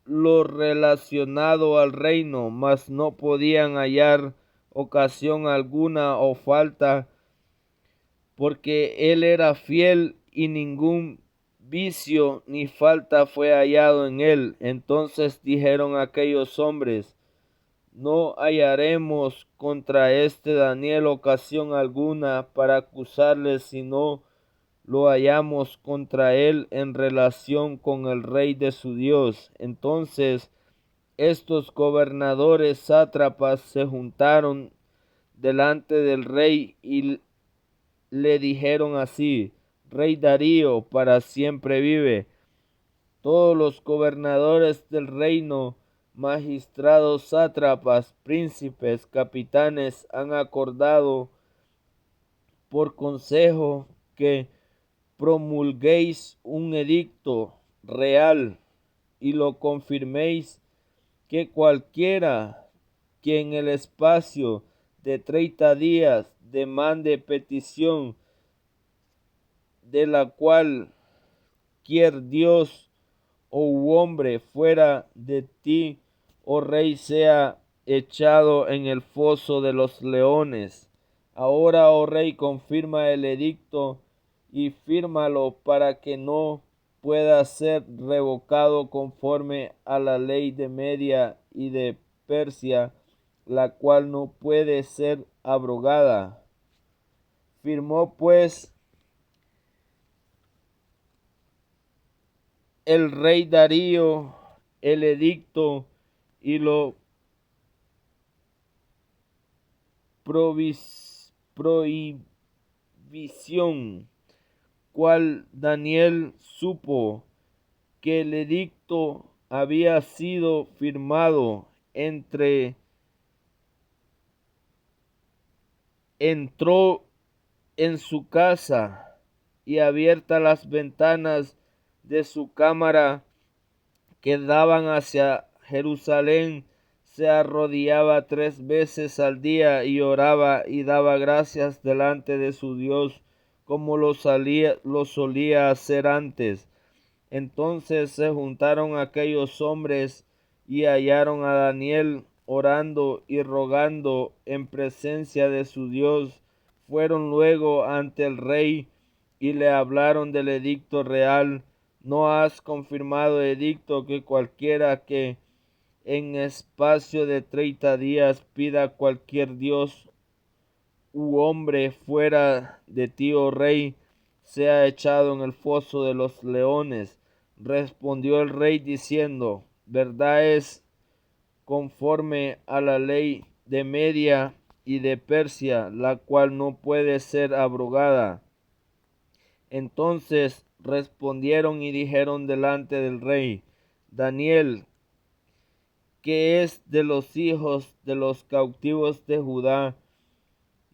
lo relacionado al reino, mas no podían hallar ocasión alguna o falta, porque él era fiel y ningún vicio ni falta fue hallado en él. Entonces dijeron aquellos hombres: no hallaremos contra este Daniel ocasión alguna para acusarle, sino lo hallamos contra él en relación con el rey de su Dios. Entonces estos gobernadores sátrapas se juntaron delante del rey y le dijeron así: Rey Darío, para siempre vive. Todos los gobernadores del reino, magistrados, sátrapas, príncipes, capitanes, han acordado por consejo que promulguéis un edicto real y lo confirméis, que cualquiera que en el espacio de 30 días demande petición, de la cual Dios o hombre fuera de ti, oh rey, sea echado en el foso de los leones. Ahora, oh rey, confirma el edicto y fírmalo, para que no pueda ser revocado conforme a la ley de Media y de Persia, la cual no puede ser abrogada. Firmó pues el rey Darío el edicto y lo prohibición, cual Daniel supo que el edicto había sido firmado, entró en su casa, y abiertas las ventanas de su cámara que daban hacia Jerusalén, se arrodillaba 3 veces al día y oraba y daba gracias delante de su Dios, como lo solía hacer antes. Entonces se juntaron aquellos hombres y hallaron a Daniel orando y rogando en presencia de su Dios. Fueron luego ante el rey y le hablaron del edicto real. ¿No has confirmado edicto que cualquiera que en espacio de 30 días pida cualquier dios u hombre fuera de ti, oh rey, sea echado en el foso de los leones? Respondió el rey diciendo: verdad es, conforme a la ley de Media y de Persia, la cual no puede ser abrogada. Entonces respondieron y dijeron delante del rey: Daniel, que es de los hijos de los cautivos de Judá,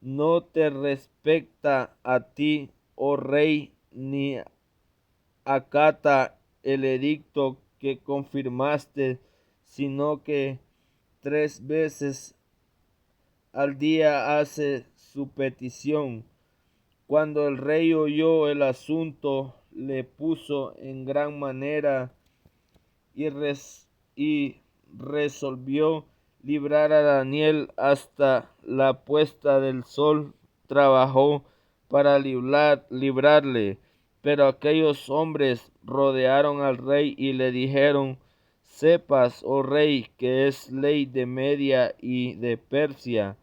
no te respecta a ti, oh rey, ni acata el edicto que confirmaste, sino que 3 veces al día hace su petición. Cuando el rey oyó el asunto, le puso en gran manera y resolvió librar a Daniel hasta la puesta del sol. Trabajó para librarle, pero aquellos hombres rodearon al rey y le dijeron: sepas, oh rey, que es ley de Media y de Persia,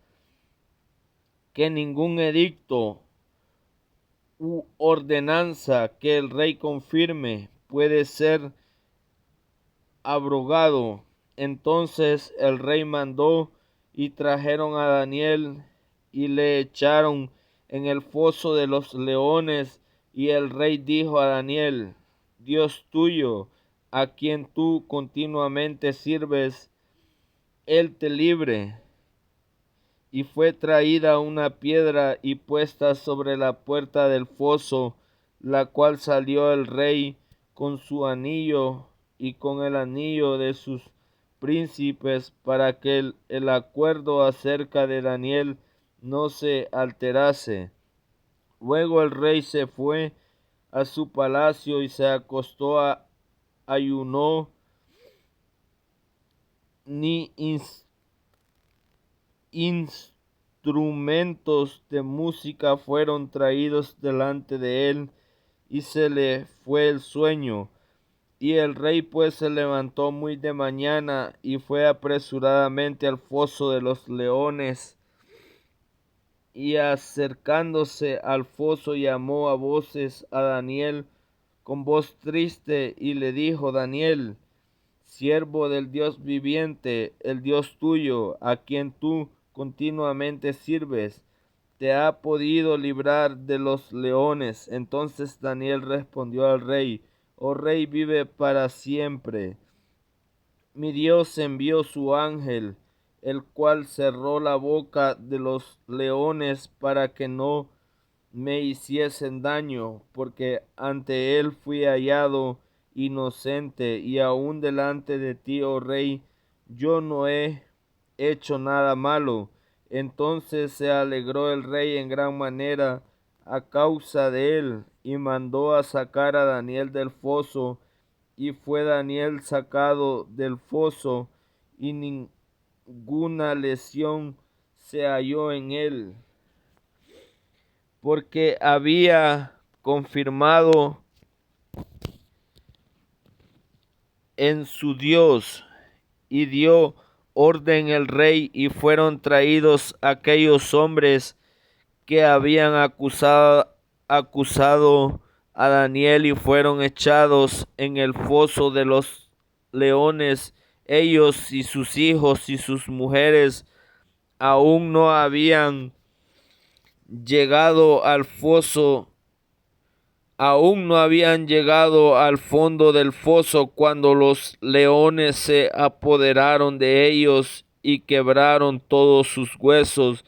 que ningún edicto u ordenanza que el rey confirme puede ser abrogado. Entonces el rey mandó y trajeron a Daniel y le echaron en el foso de los leones. Y el rey dijo a Daniel: Dios tuyo, a quien tú continuamente sirves, él te libre, Y fue traída una piedra y puesta sobre la puerta del foso, la cual salió el rey con su anillo y con el anillo de sus príncipes, para que el acuerdo acerca de Daniel no se alterase. Luego el rey se fue a su palacio y se acostó, ayunó, ni instrumentos de música fueron traídos delante de él, y se le fue el sueño. Y el rey pues se levantó muy de mañana y fue apresuradamente al foso de los leones, y acercándose al foso llamó a voces a Daniel con voz triste, y le dijo: Daniel, siervo del Dios viviente, el Dios tuyo, a quien tú continuamente sirves, te ha podido librar de los leones. Entonces Daniel respondió al rey: Oh rey, vive para siempre. Mi Dios envió su ángel, el cual cerró la boca de los leones para que no me hiciesen daño, porque ante él fui hallado inocente, y aun delante de ti, oh rey, yo no he hecho nada malo. Entonces se alegró el rey en gran manera a causa de él, y mandó a sacar a Daniel del foso. Y fue Daniel sacado del foso, y ninguna lesión se halló en él, porque había confirmado en su Dios. Y dio orden el rey, y fueron traídos aquellos hombres que habían acusado a Daniel, y fueron echados en el foso de los leones. Ellos y sus hijos y sus mujeres aún no habían llegado al foso, aún no habían llegado al fondo del foso, cuando los leones se apoderaron de ellos y quebraron todos sus huesos.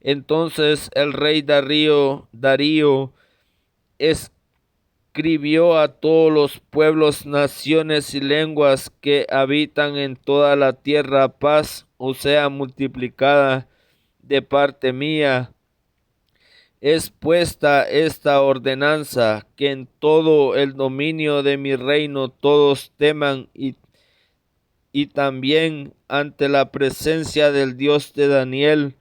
Entonces el rey Darío escribió a todos los pueblos, naciones y lenguas que habitan en toda la tierra: paz os sea multiplicada de parte mía. Es puesta esta ordenanza, que en todo el dominio de mi reino todos teman, y también ante la presencia del Dios de Daniel,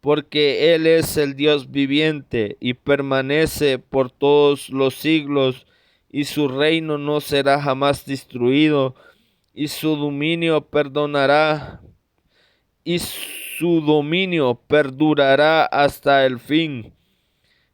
porque Él es el Dios viviente y permanece por todos los siglos, y su reino no será jamás destruido, y su dominio perdurará hasta el fin.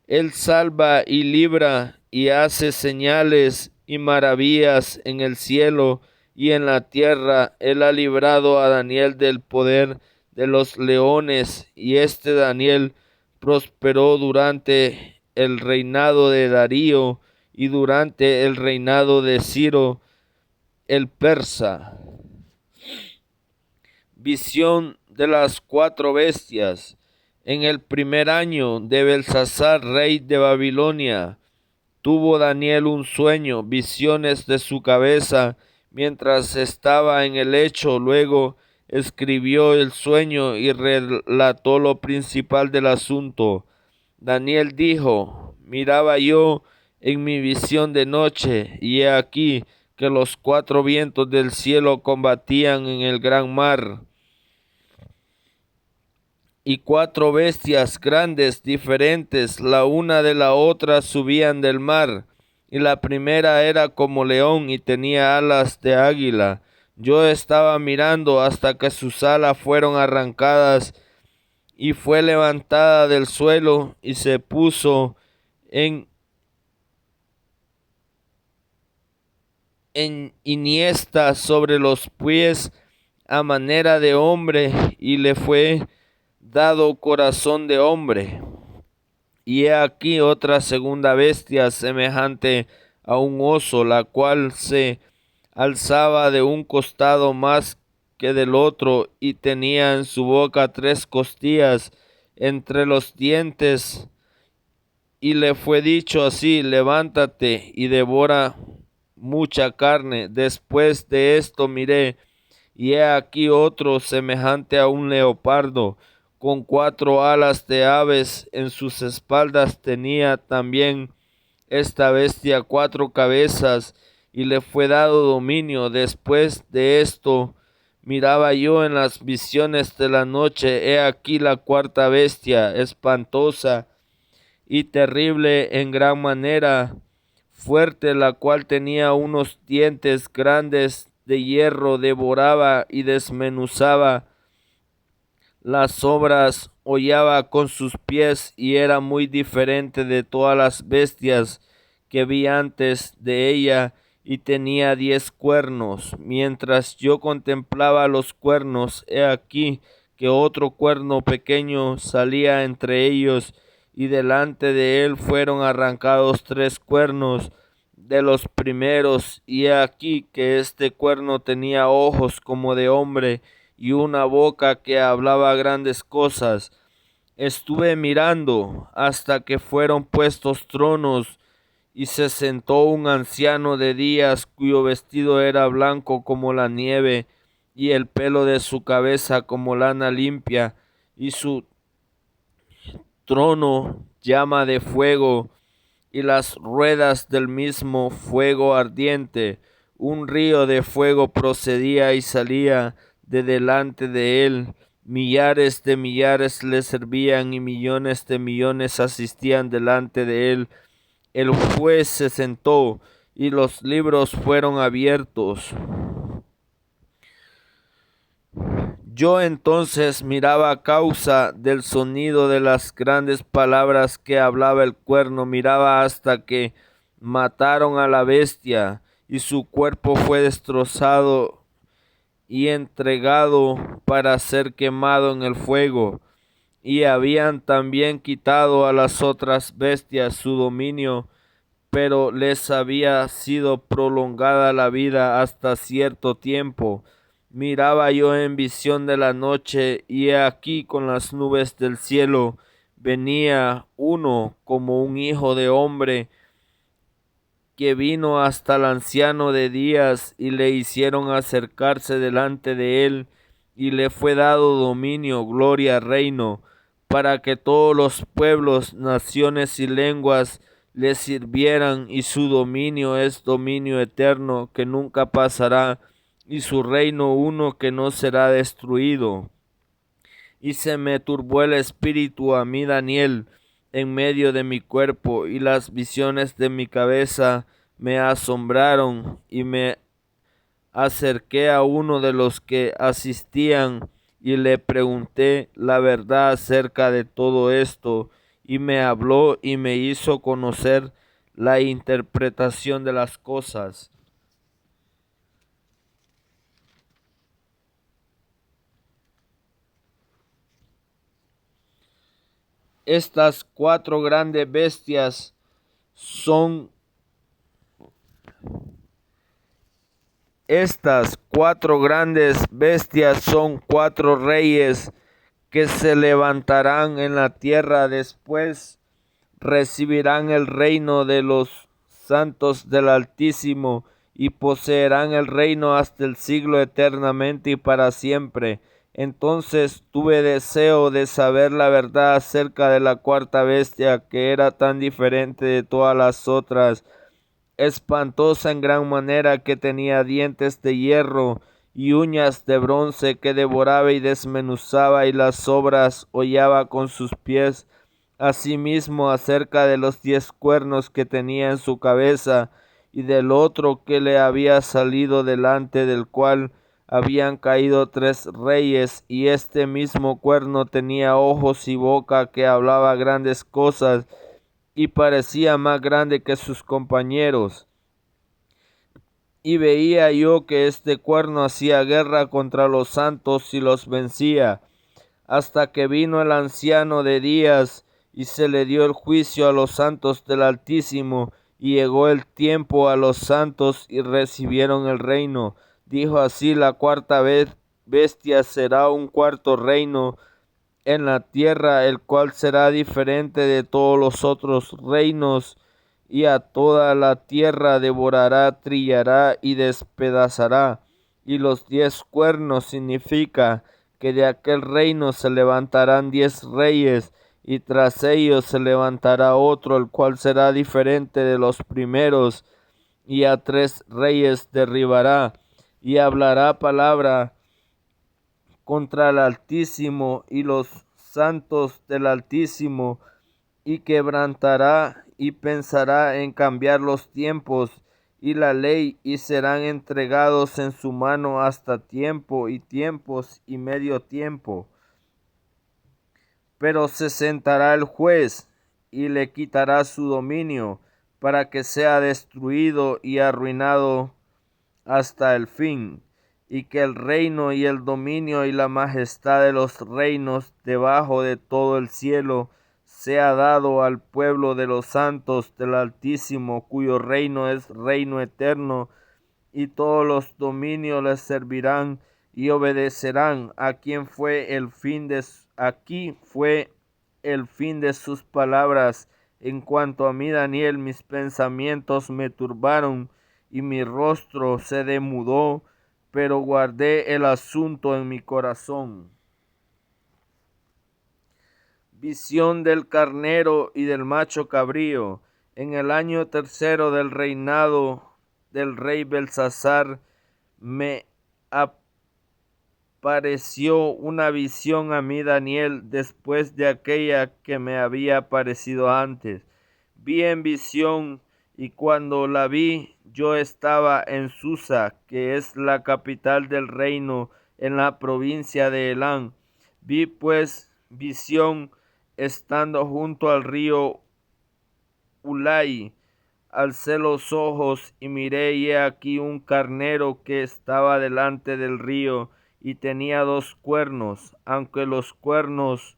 Él salva y libra y hace señales y maravillas en el cielo y en la tierra. Él ha librado a Daniel del poder de los leones, y este Daniel prosperó durante el reinado de Darío y durante el reinado de Ciro el persa. Visión de las 4 bestias. En el primer año de Belsasar, rey de Babilonia, tuvo Daniel un sueño, visiones de su cabeza, mientras estaba en el lecho. Luego escribió el sueño y relató lo principal del asunto. Daniel dijo: miraba yo en mi visión de noche, y he aquí que los 4 vientos del cielo combatían en el gran mar, y 4 bestias grandes, diferentes la una de la otra, subían del mar. Y la primera era como león y tenía alas de águila. Yo estaba mirando hasta que sus alas fueron arrancadas, y fue levantada del suelo y se puso en iniesta sobre los pies a manera de hombre, y le fue dado corazón de hombre. Y he aquí otra segunda bestia, semejante a un oso, la cual se alzaba de un costado más que del otro, y tenía en su boca 3 costillas entre los dientes. Y le fue dicho así: levántate y devora mucha carne. Después de esto miré, y he aquí otro semejante a un leopardo, con 4 alas de aves. En sus espaldas tenía también esta bestia 4 cabezas, y le fue dado dominio. Después de esto miraba yo en las visiones de la noche, he aquí la 4ª bestia, espantosa y terrible en gran manera, fuerte, la cual tenía unos dientes grandes de hierro, devoraba y desmenuzaba las obras, hollaba con sus pies, y era muy diferente de todas las bestias que vi antes de ella, y tenía 10 cuernos. Mientras yo contemplaba los cuernos, he aquí que otro cuerno pequeño salía entre ellos, y delante de él fueron arrancados 3 cuernos de los primeros, y he aquí que este cuerno tenía ojos como de hombre, y una boca que hablaba grandes cosas. Estuve mirando hasta que fueron puestos tronos, y se sentó un anciano de días, cuyo vestido era blanco como la nieve, y el pelo de su cabeza como lana limpia, y su trono llama de fuego, y las ruedas del mismo fuego ardiente. Un río de fuego procedía y salía de delante de él. Millares de millares le servían, y millones de millones asistían delante de él. El juez se sentó, y los libros fueron abiertos. Yo entonces miraba a causa del sonido de las grandes palabras que hablaba el cuerno, miraba hasta que mataron a la bestia, y su cuerpo fue destrozado y entregado para ser quemado en el fuego. Y habían también quitado a las otras bestias su dominio, pero les había sido prolongada la vida hasta cierto tiempo. Miraba yo en visión de la noche, y he aquí con las nubes del cielo venía uno como un hijo de hombre, que vino hasta el anciano de días, y le hicieron acercarse delante de él, y le fue dado dominio, gloria, reino, para que todos los pueblos, naciones y lenguas le sirvieran, y su dominio es dominio eterno que nunca pasará, y su reino uno que no será destruido. Y se me turbó el espíritu a mí, Daniel, en medio de mi cuerpo, y las visiones de mi cabeza me asombraron, y me acerqué a uno de los que asistían, y le pregunté la verdad acerca de todo esto, y me habló y me hizo conocer la interpretación de las cosas. Estas 4 grandes bestias son Estas 4 grandes bestias son 4 reyes que se levantarán en la tierra. Después recibirán el reino de los santos del Altísimo, y poseerán el reino hasta el siglo, eternamente y para siempre. Entonces tuve deseo de saber la verdad acerca de la 4ª bestia, que era tan diferente de todas las otras, espantosa en gran manera, que tenía dientes de hierro y uñas de bronce, que devoraba y desmenuzaba, y las obras hollaba con sus pies. Asimismo, acerca de los 10 cuernos que tenía en su cabeza, y del otro que le había salido, delante del cual habían caído 3 reyes, y este mismo cuerno tenía ojos y boca que hablaba grandes cosas, y parecía más grande que sus compañeros. Y veía yo que este cuerno hacía guerra contra los santos y los vencía, hasta que vino el anciano de días, y se le dio el juicio a los santos del Altísimo, y llegó el tiempo a los santos, y recibieron el reino. Dijo así la 4ª bestia será un cuarto reino en la tierra, el cual será diferente de todos los otros reinos, y a toda la tierra devorará, trillará y despedazará. Y los 10 cuernos significa que de aquel reino se levantarán 10 reyes, y tras ellos se levantará otro, el cual será diferente de los primeros, y a 3 reyes derribará, y hablará palabra contra el Altísimo y los santos del Altísimo, y quebrantará y pensará en cambiar los tiempos y la ley, y serán entregados en su mano hasta tiempo y tiempos y medio tiempo. Pero se sentará el juez y le quitará su dominio, para que sea destruido y arruinado hasta el fin, y que el reino y el dominio y la majestad de los reinos debajo de todo el cielo sea dado al pueblo de los santos del Altísimo, cuyo reino es reino eterno, y todos los dominios les servirán y obedecerán. Aquí fue el fin de sus palabras. En cuanto a mí, Daniel, mis pensamientos me turbaron y mi rostro se demudó, pero guardé el asunto en mi corazón. Visión del carnero y del macho cabrío. En el año tercero del reinado del rey Belsasar me apareció una visión a mí, Daniel, después de aquella que me había aparecido antes. Vi en visión, y cuando la vi, yo estaba en Susa, que es la capital del reino, en la provincia de Elán. Vi pues visión estando junto al río Ulai. Alcé los ojos y miré, y he aquí un carnero que estaba delante del río, y tenía 2 cuernos, aunque los cuernos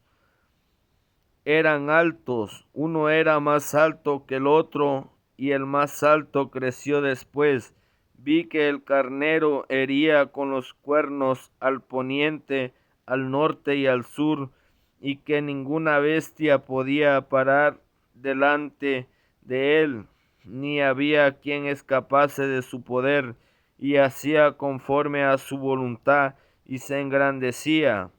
eran altos, uno era más alto que el otro, y el más alto creció después. Vi que el carnero hería con los cuernos al poniente, al norte y al sur, y que ninguna bestia podía parar delante de él, ni había quien escapase de su poder, y hacía conforme a su voluntad, y se engrandecía.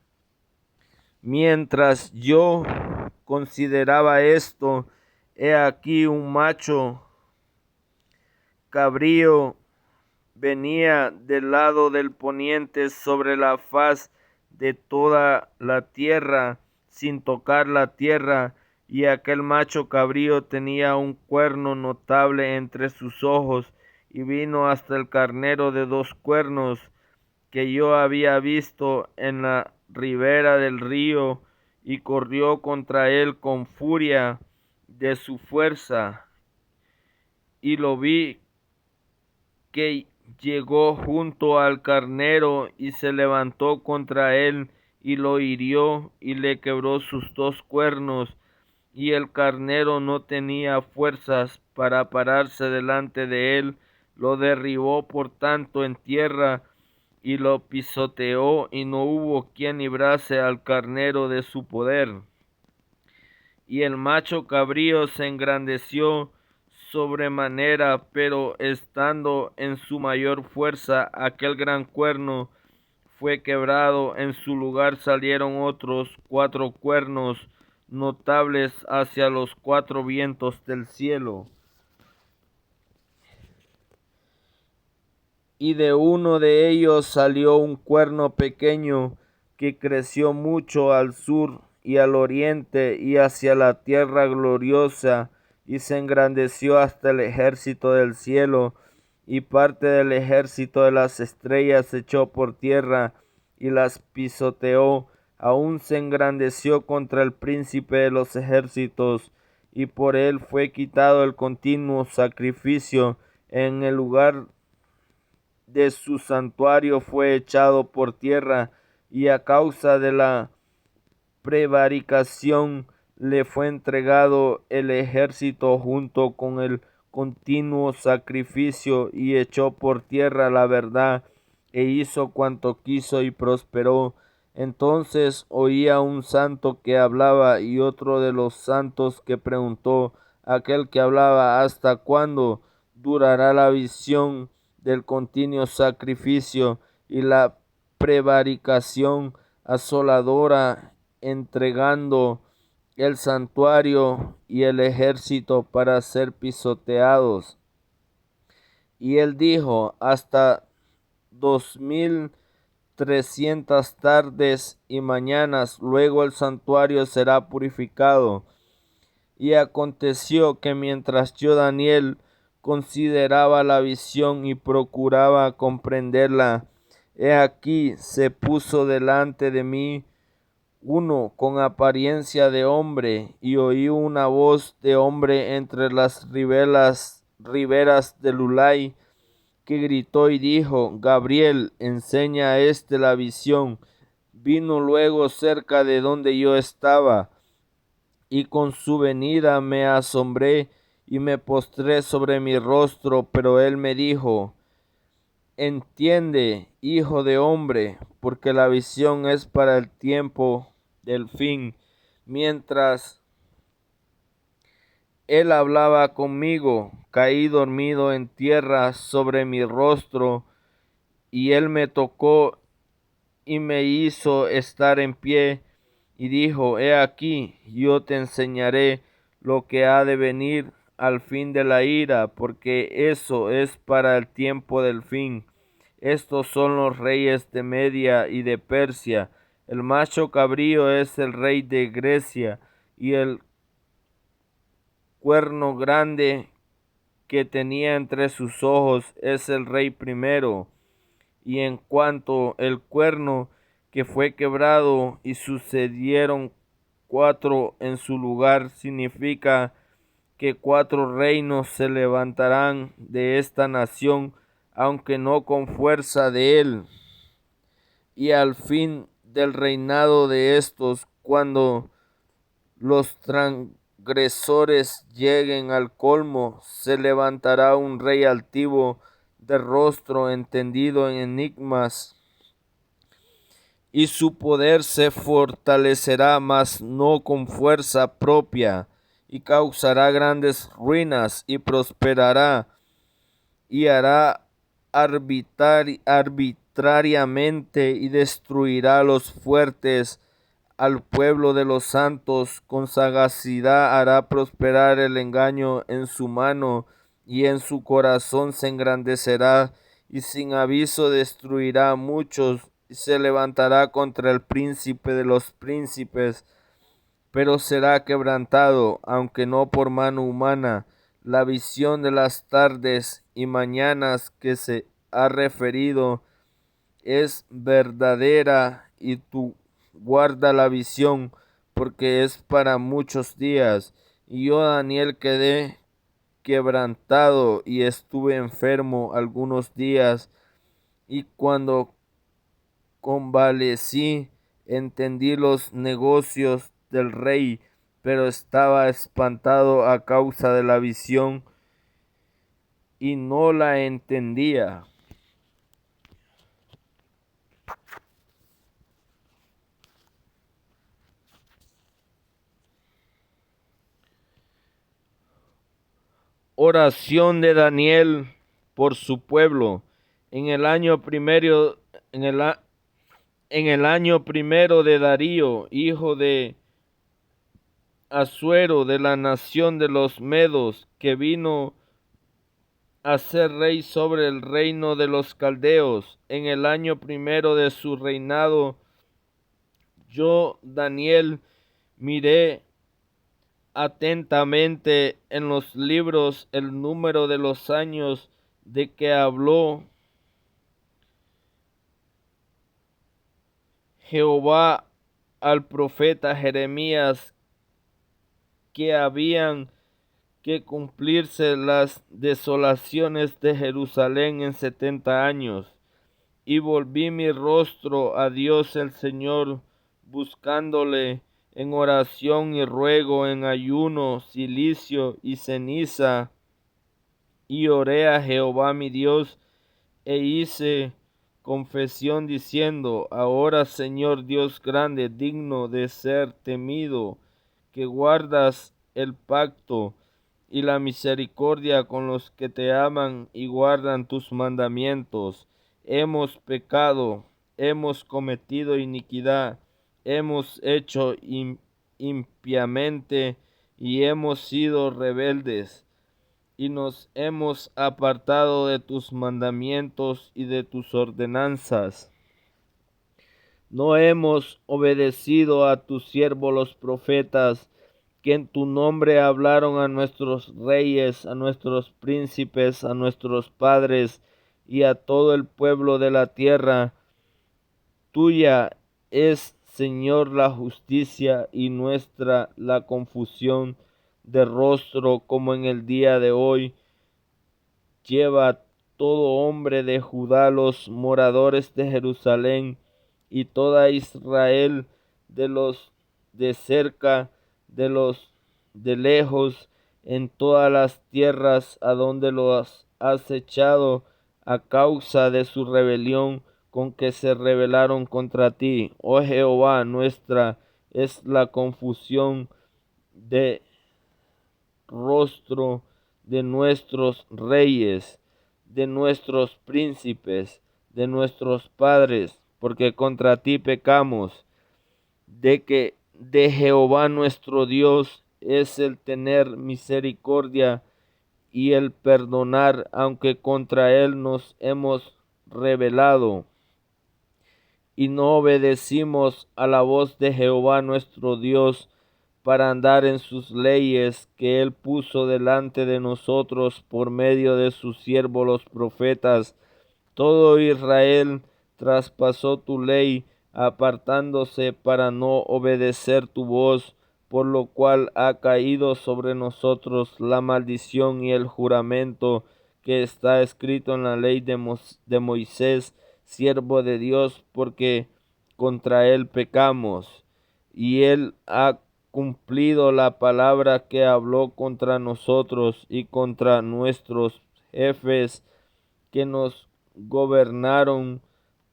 Mientras yo consideraba esto, he aquí un macho cabrío venía del lado del poniente sobre la faz de toda la tierra, sin tocar la tierra, y aquel macho cabrío tenía un cuerno notable entre sus ojos, y vino hasta el carnero de 2 cuernos que yo había visto en la ribera del río, y corrió contra él con furia de su fuerza, y lo vi que llegó junto al carnero y se levantó contra él y lo hirió y le quebró sus 2 cuernos, y el carnero no tenía fuerzas para pararse delante de él, lo derribó por tanto en tierra y lo pisoteó, y no hubo quien librase al carnero de su poder. Y el macho cabrío se engrandeció sobremanera, pero estando en su mayor fuerza, aquel gran cuerno fue quebrado. En su lugar salieron otros 4 cuernos notables hacia los 4 vientos del cielo. Y de uno de ellos salió un cuerno pequeño que creció mucho al sur y al oriente y hacia la tierra gloriosa, y se engrandeció hasta el ejército del cielo, y parte del ejército de las estrellas se echó por tierra y las pisoteó. Aún se engrandeció contra el príncipe de los ejércitos, y por él fue quitado el continuo sacrificio. En el lugar de su santuario fue echado por tierra, y a causa de la prevaricación le fue entregado el ejército junto con el continuo sacrificio, y echó por tierra la verdad e hizo cuanto quiso y prosperó. Entonces oí a un santo que hablaba y otro de los santos que preguntó, aquel que hablaba: ¿hasta cuándo durará la visión del continuo sacrificio y la prevaricación asoladora, entregando el santuario y el ejército para ser pisoteados? Y él dijo: hasta 2300 tardes y mañanas, luego el santuario será purificado. Y aconteció que mientras yo, Daniel, consideraba la visión y procuraba comprenderla, he aquí se puso delante de mí uno con apariencia de hombre, y oí una voz de hombre entre las riberas del Ulai, que gritó y dijo: Gabriel, enseña a éste la visión. Vino luego cerca de donde yo estaba, y con su venida me asombré y me postré sobre mi rostro, pero él me dijo: entiende, hijo de hombre, porque la visión es para el tiempo del fin. Mientras él hablaba conmigo, caí dormido en tierra sobre mi rostro, y él me tocó y me hizo estar en pie, y dijo: he aquí, yo te enseñaré lo que ha de venir al fin de la ira, porque eso es para el tiempo del fin. Estos son los reyes de Media y de Persia. El macho cabrío es el rey de Grecia, y el cuerno grande que tenía entre sus ojos es el rey primero. Y en cuanto el cuerno que fue quebrado y sucedieron 4 en su lugar, significa que 4 reinos se levantarán de esta nación, aunque no con fuerza de él. Y al fin del reinado de estos, cuando los transgresores lleguen al colmo, se levantará un rey altivo, de rostro entendido en enigmas, y su poder se fortalecerá, mas no con fuerza propia, y causará grandes ruinas, y prosperará, y hará arbitrariamente, y destruirá a los fuertes. Al pueblo de los santos con sagacidad hará prosperar el engaño en su mano, y en su corazón se engrandecerá, y sin aviso destruirá a muchos, y se levantará contra el príncipe de los príncipes, pero será quebrantado, aunque no por mano humana. La visión de las tardes y mañanas que se ha referido es verdadera, y tú guarda la visión, porque es para muchos días. Y yo, Daniel, quedé quebrantado y estuve enfermo algunos días, y cuando convalecí, entendí los negocios del rey, pero estaba espantado a causa de la visión y no la entendía. Oración de Daniel por su pueblo. En el año primero, en el año primero de Darío, hijo de Asuero, de la nación de los Medos, que vino a ser rey sobre el reino de los caldeos, en el año primero de su reinado, yo, Daniel, miré atentamente en los libros el número de los años de que habló Jehová al profeta Jeremías, que habían que cumplirse las desolaciones de Jerusalén en 70 años. Y volví mi rostro a Dios el Señor, buscándole en oración y ruego, en ayuno, cilicio y ceniza, y oré a Jehová mi Dios, e hice confesión diciendo: Ahora, Señor Dios grande, digno de ser temido, que guardas el pacto y la misericordia con los que te aman y guardan tus mandamientos. Hemos pecado, hemos cometido iniquidad, hemos hecho impiamente y hemos sido rebeldes, y nos hemos apartado de tus mandamientos y de tus ordenanzas. No hemos obedecido a tus siervos los profetas, que en tu nombre hablaron a nuestros reyes, a nuestros príncipes, a nuestros padres y a todo el pueblo de la tierra. Tuya es, Señor, la justicia, y nuestra la confusión de rostro, como en el día de hoy. Lleva todo hombre de Judá, los moradores de Jerusalén y toda Israel, de los de cerca, de los de lejos, en todas las tierras a donde los has echado a causa de su rebelión con que se rebelaron contra ti. Oh Jehová, nuestra es la confusión de rostro de nuestros reyes, de nuestros príncipes, de nuestros padres, porque contra ti pecamos. De que de Jehová nuestro Dios es el tener misericordia y el perdonar, aunque contra él nos hemos rebelado y no obedecimos a la voz de Jehová nuestro Dios, para andar en sus leyes que él puso delante de nosotros por medio de sus siervos los profetas. Todo Israel traspasó tu ley, apartándose para no obedecer tu voz, por lo cual ha caído sobre nosotros la maldición y el juramento que está escrito en la ley de Moisés, siervo de Dios, porque contra él pecamos. Y él ha cumplido la palabra que habló contra nosotros y contra nuestros jefes que nos gobernaron,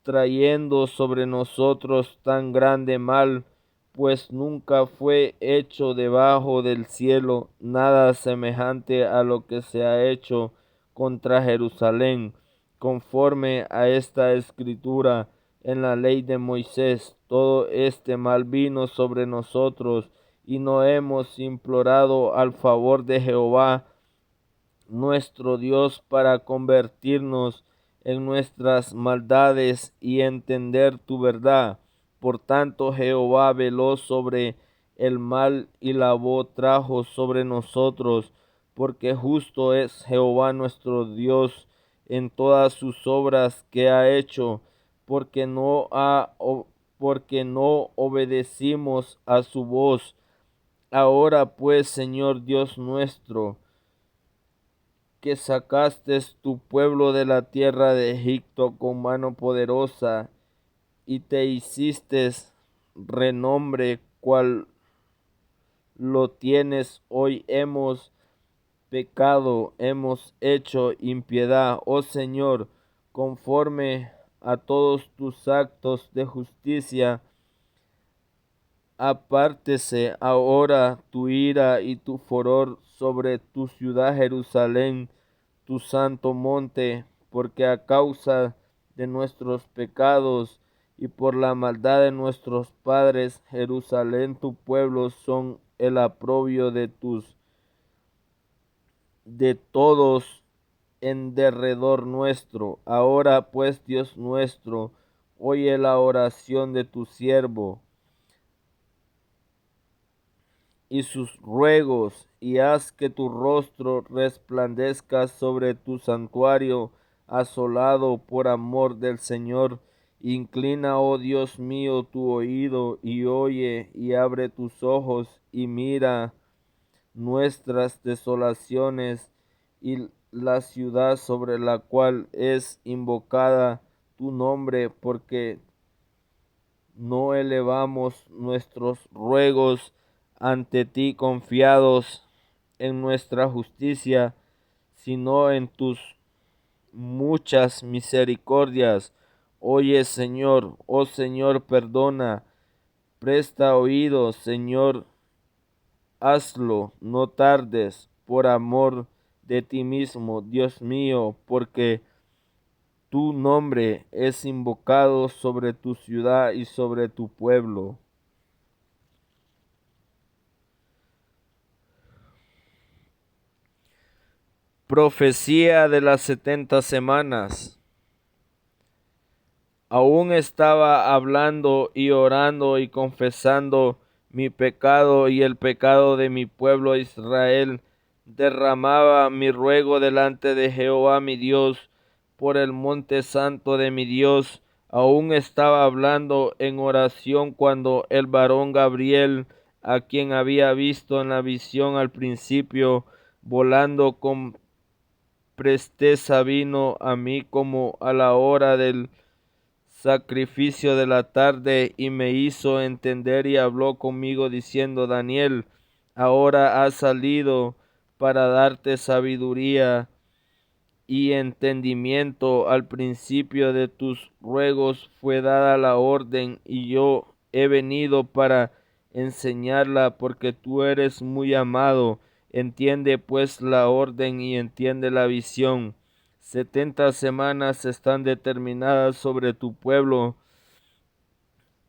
trayendo sobre nosotros tan grande mal, pues nunca fue hecho debajo del cielo nada semejante a lo que se ha hecho contra Jerusalén, conforme a esta escritura en la ley de Moisés. Todo este mal vino sobre nosotros, y no hemos implorado al favor de Jehová nuestro Dios para convertirnos en nuestras maldades y entender tu verdad. Por tanto, Jehová veló sobre el mal y la voz trajo sobre nosotros, porque justo es Jehová nuestro Dios en todas sus obras que ha hecho, porque no obedecimos a su voz. Ahora pues, Señor Dios nuestro, que sacaste tu pueblo de la tierra de Egipto con mano poderosa, y te hiciste renombre cual lo tienes hoy. Hemos pecado, hemos hecho impiedad, oh Señor, conforme a todos tus actos de justicia. Apártese ahora tu ira y tu furor sobre tu ciudad Jerusalén, tu santo monte, porque a causa de nuestros pecados y por la maldad de nuestros padres, Jerusalén, tu pueblo, son el oprobio de todos en derredor nuestro. Ahora pues, Dios nuestro, oye la oración de tu siervo y sus ruegos, y haz que tu rostro resplandezca sobre tu santuario asolado por amor del Señor. Inclina, oh Dios mío, tu oído y oye, y abre tus ojos y mira nuestras desolaciones y la ciudad sobre la cual es invocada tu nombre, porque no elevamos nuestros ruegos ante ti confiados en nuestra justicia, sino en tus muchas misericordias. Oye, Señor, oh Señor, perdona, presta oído, Señor, hazlo, no tardes, por amor de ti mismo, Dios mío, porque tu nombre es invocado sobre tu ciudad y sobre tu pueblo. Profecía de las 70 semanas. Aún estaba hablando y orando y confesando mi pecado y el pecado de mi pueblo Israel. Derramaba mi ruego delante de Jehová mi Dios por el monte santo de mi Dios. Aún estaba hablando en oración cuando el varón Gabriel, a quien había visto en la visión al principio, volando con presteza, vino a mí como a la hora del sacrificio de la tarde, y me hizo entender y habló conmigo diciendo: Daniel, ahora has salido para darte sabiduría y entendimiento. Al principio de tus ruegos fue dada la orden, y yo he venido para enseñarla, porque tú eres muy amado. Entiende pues la orden y entiende la visión. 70 semanas están determinadas sobre tu pueblo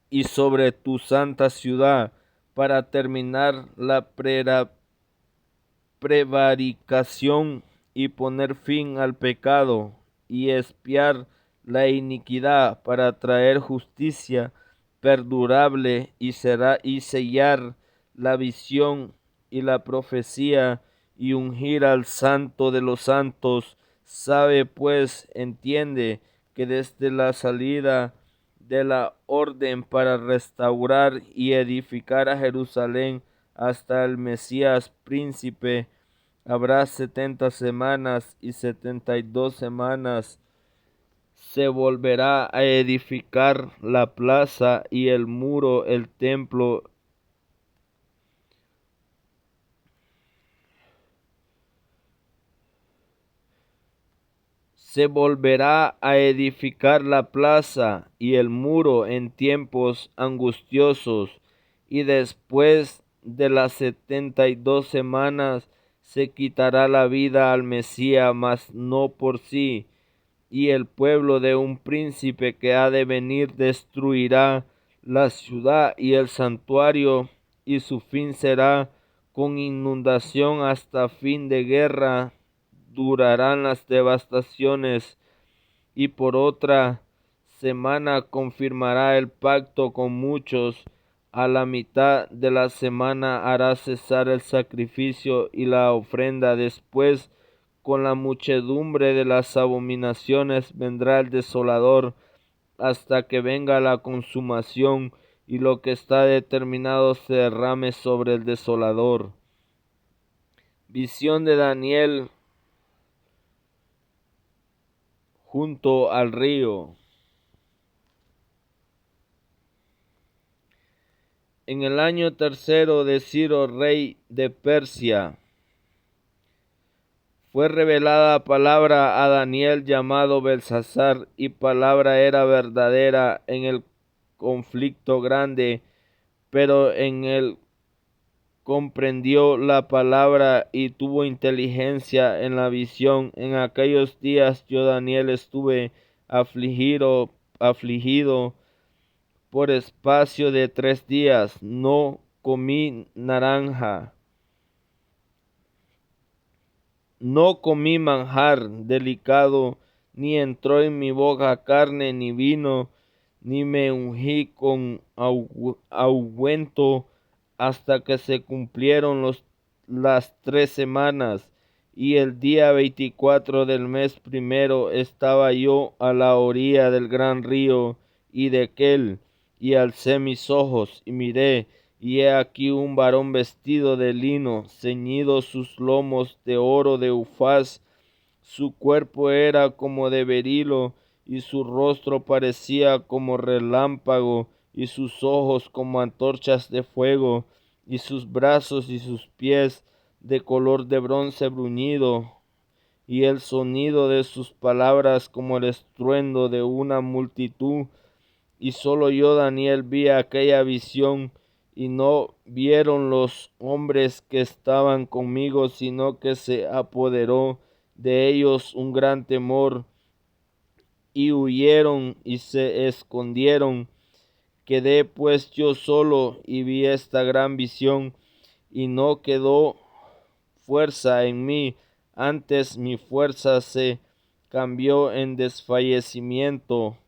y sobre tu santa ciudad, para terminar la prevaricación y poner fin al pecado y expiar la iniquidad, para traer justicia perdurable y sellar la visión y la profecía y ungir al santo de los santos. Sabe pues, entiende que desde la salida de la orden para restaurar y edificar a Jerusalén hasta el Mesías príncipe, habrá 70 semanas, y 72 semanas se volverá a edificar la plaza y el muro, el templo. Se volverá a edificar la plaza y el muro en tiempos angustiosos, y después de las 72 semanas se quitará la vida al Mesías, mas no por sí, y el pueblo de un príncipe que ha de venir destruirá la ciudad y el santuario, y su fin será con inundación hasta fin de guerra. Durarán las devastaciones, y por otra semana confirmará el pacto con muchos. A la mitad de la semana hará cesar el sacrificio y la ofrenda. Después, con la muchedumbre de las abominaciones, vendrá el desolador, hasta que venga la consumación y lo que está determinado se derrame sobre el desolador. Visión de Daniel junto al río. En el año tercero de Ciro, rey de Persia, fue revelada palabra a Daniel llamado Belsasar, y palabra era verdadera en el conflicto grande, pero en él comprendió la palabra y tuvo inteligencia en la visión. En aquellos días yo, Daniel, estuve afligido por espacio de 3 días. No comí naranja, no comí manjar delicado, ni entró en mi boca carne ni vino, ni me ungí con ungüento, hasta que se cumplieron las 3 semanas. Y el día 24 del mes primero estaba yo a la orilla del gran río y de Quel, y alcé mis ojos y miré, y he aquí un varón vestido de lino, ceñido sus lomos de oro de Ufaz. Su cuerpo era como de berilo, y su rostro parecía como relámpago, y sus ojos como antorchas de fuego, y sus brazos y sus pies de color de bronce bruñido, y el sonido de sus palabras como el estruendo de una multitud. Y solo yo, Daniel, vi aquella visión, y no vieron los hombres que estaban conmigo, sino que se apoderó de ellos un gran temor, y huyeron y se escondieron. Quedé pues yo solo y vi esta gran visión, y no quedó fuerza en mí, antes mi fuerza se cambió en desfallecimiento,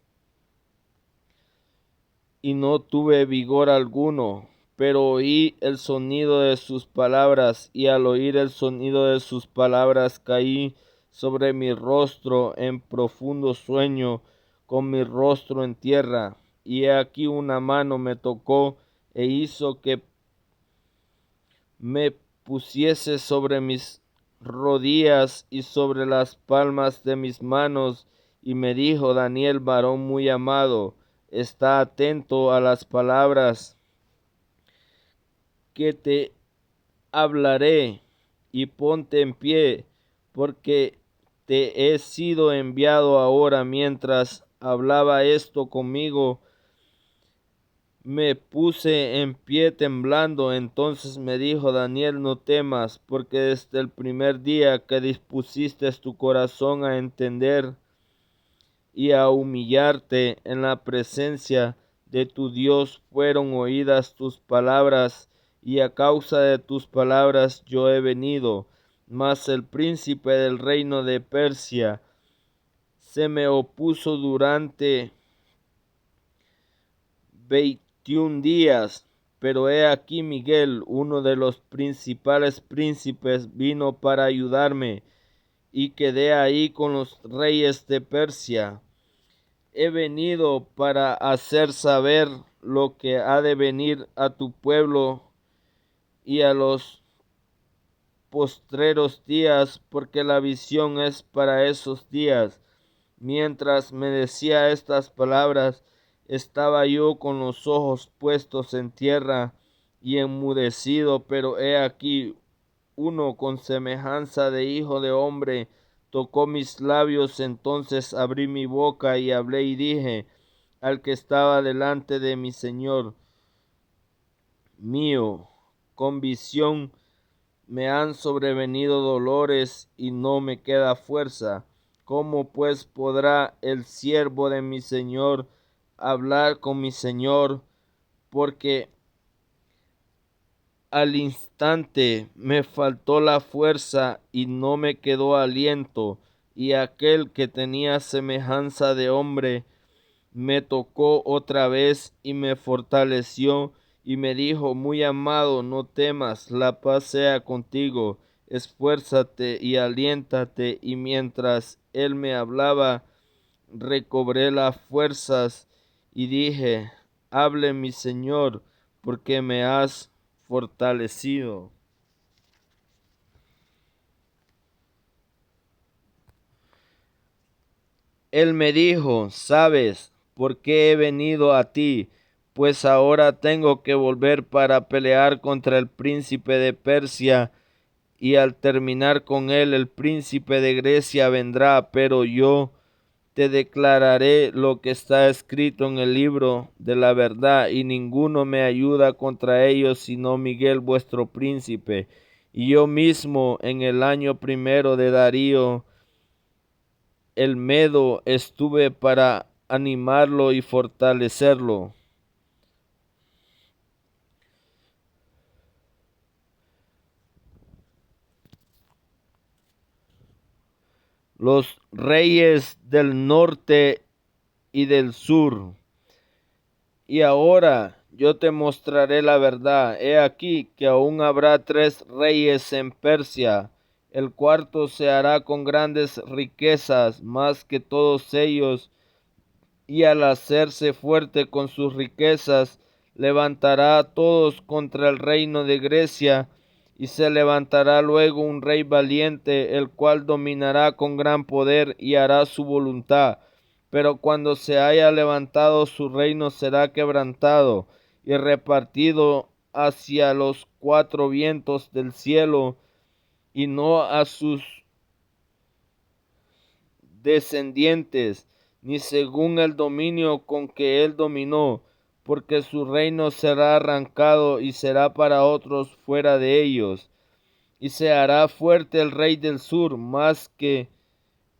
y no tuve vigor alguno. Pero oí el sonido de sus palabras, y al oír el sonido de sus palabras caí sobre mi rostro en profundo sueño, con mi rostro en tierra. Y he aquí una mano me tocó e hizo que me pusiese sobre mis rodillas y sobre las palmas de mis manos, y me dijo: Daniel, varón muy amado, está atento a las palabras que te hablaré, y ponte en pie, porque te he sido enviado ahora. Mientras hablaba esto conmigo, me puse en pie temblando. Entonces me dijo: Daniel, no temas, porque desde el primer día que dispusiste tu corazón a entender y a humillarte en la presencia de tu Dios, fueron oídas tus palabras, y a causa de tus palabras yo he venido. Mas el príncipe del reino de Persia se me opuso durante 21 días. Pero he aquí Miguel, uno de los principales príncipes, vino para ayudarme, y quedé ahí con los reyes de Persia. He venido para hacer saber lo que ha de venir a tu pueblo y a los postreros días, porque la visión es para esos días. Mientras me decía estas palabras, estaba yo con los ojos puestos en tierra y enmudecido. Pero he aquí uno con semejanza de hijo de hombre tocó mis labios. Entonces abrí mi boca y hablé, y dije al que estaba delante de mi Señor mío: con visión me han sobrevenido dolores, y no me queda fuerza. ¿Cómo pues podrá el siervo de mi Señor hablar con mi Señor? Porque al instante me faltó la fuerza y no me quedó aliento. Y aquel que tenía semejanza de hombre me tocó otra vez y me fortaleció, y me dijo: muy amado, no temas, la paz sea contigo, esfuérzate y aliéntate. Y mientras él me hablaba, recobré las fuerzas, y dije: hable mi Señor, porque me has fortalecido. Él me dijo: ¿sabes por qué he venido a ti? Pues ahora tengo que volver para pelear contra el príncipe de Persia, y al terminar con él, el príncipe de Grecia vendrá. Pero yo te declararé lo que está escrito en el libro de la verdad, y ninguno me ayuda contra ellos sino Miguel vuestro príncipe. Y yo mismo, en el año primero de Darío el Medo, estuve para animarlo y fortalecerlo. Los reyes del norte y del sur. Y ahora yo te mostraré la verdad. He aquí que aún habrá 3 reyes en Persia. El cuarto se hará con grandes riquezas, más que todos ellos, y al hacerse fuerte con sus riquezas, levantará a todos contra el reino de Grecia. Y se levantará luego un rey valiente, el cual dominará con gran poder y hará su voluntad. Pero cuando se haya levantado, su reino será quebrantado y repartido hacia los 4 vientos del cielo, y no a sus descendientes, ni según el dominio con que él dominó, porque su reino será arrancado y será para otros fuera de ellos. Y se hará fuerte el rey del sur, más que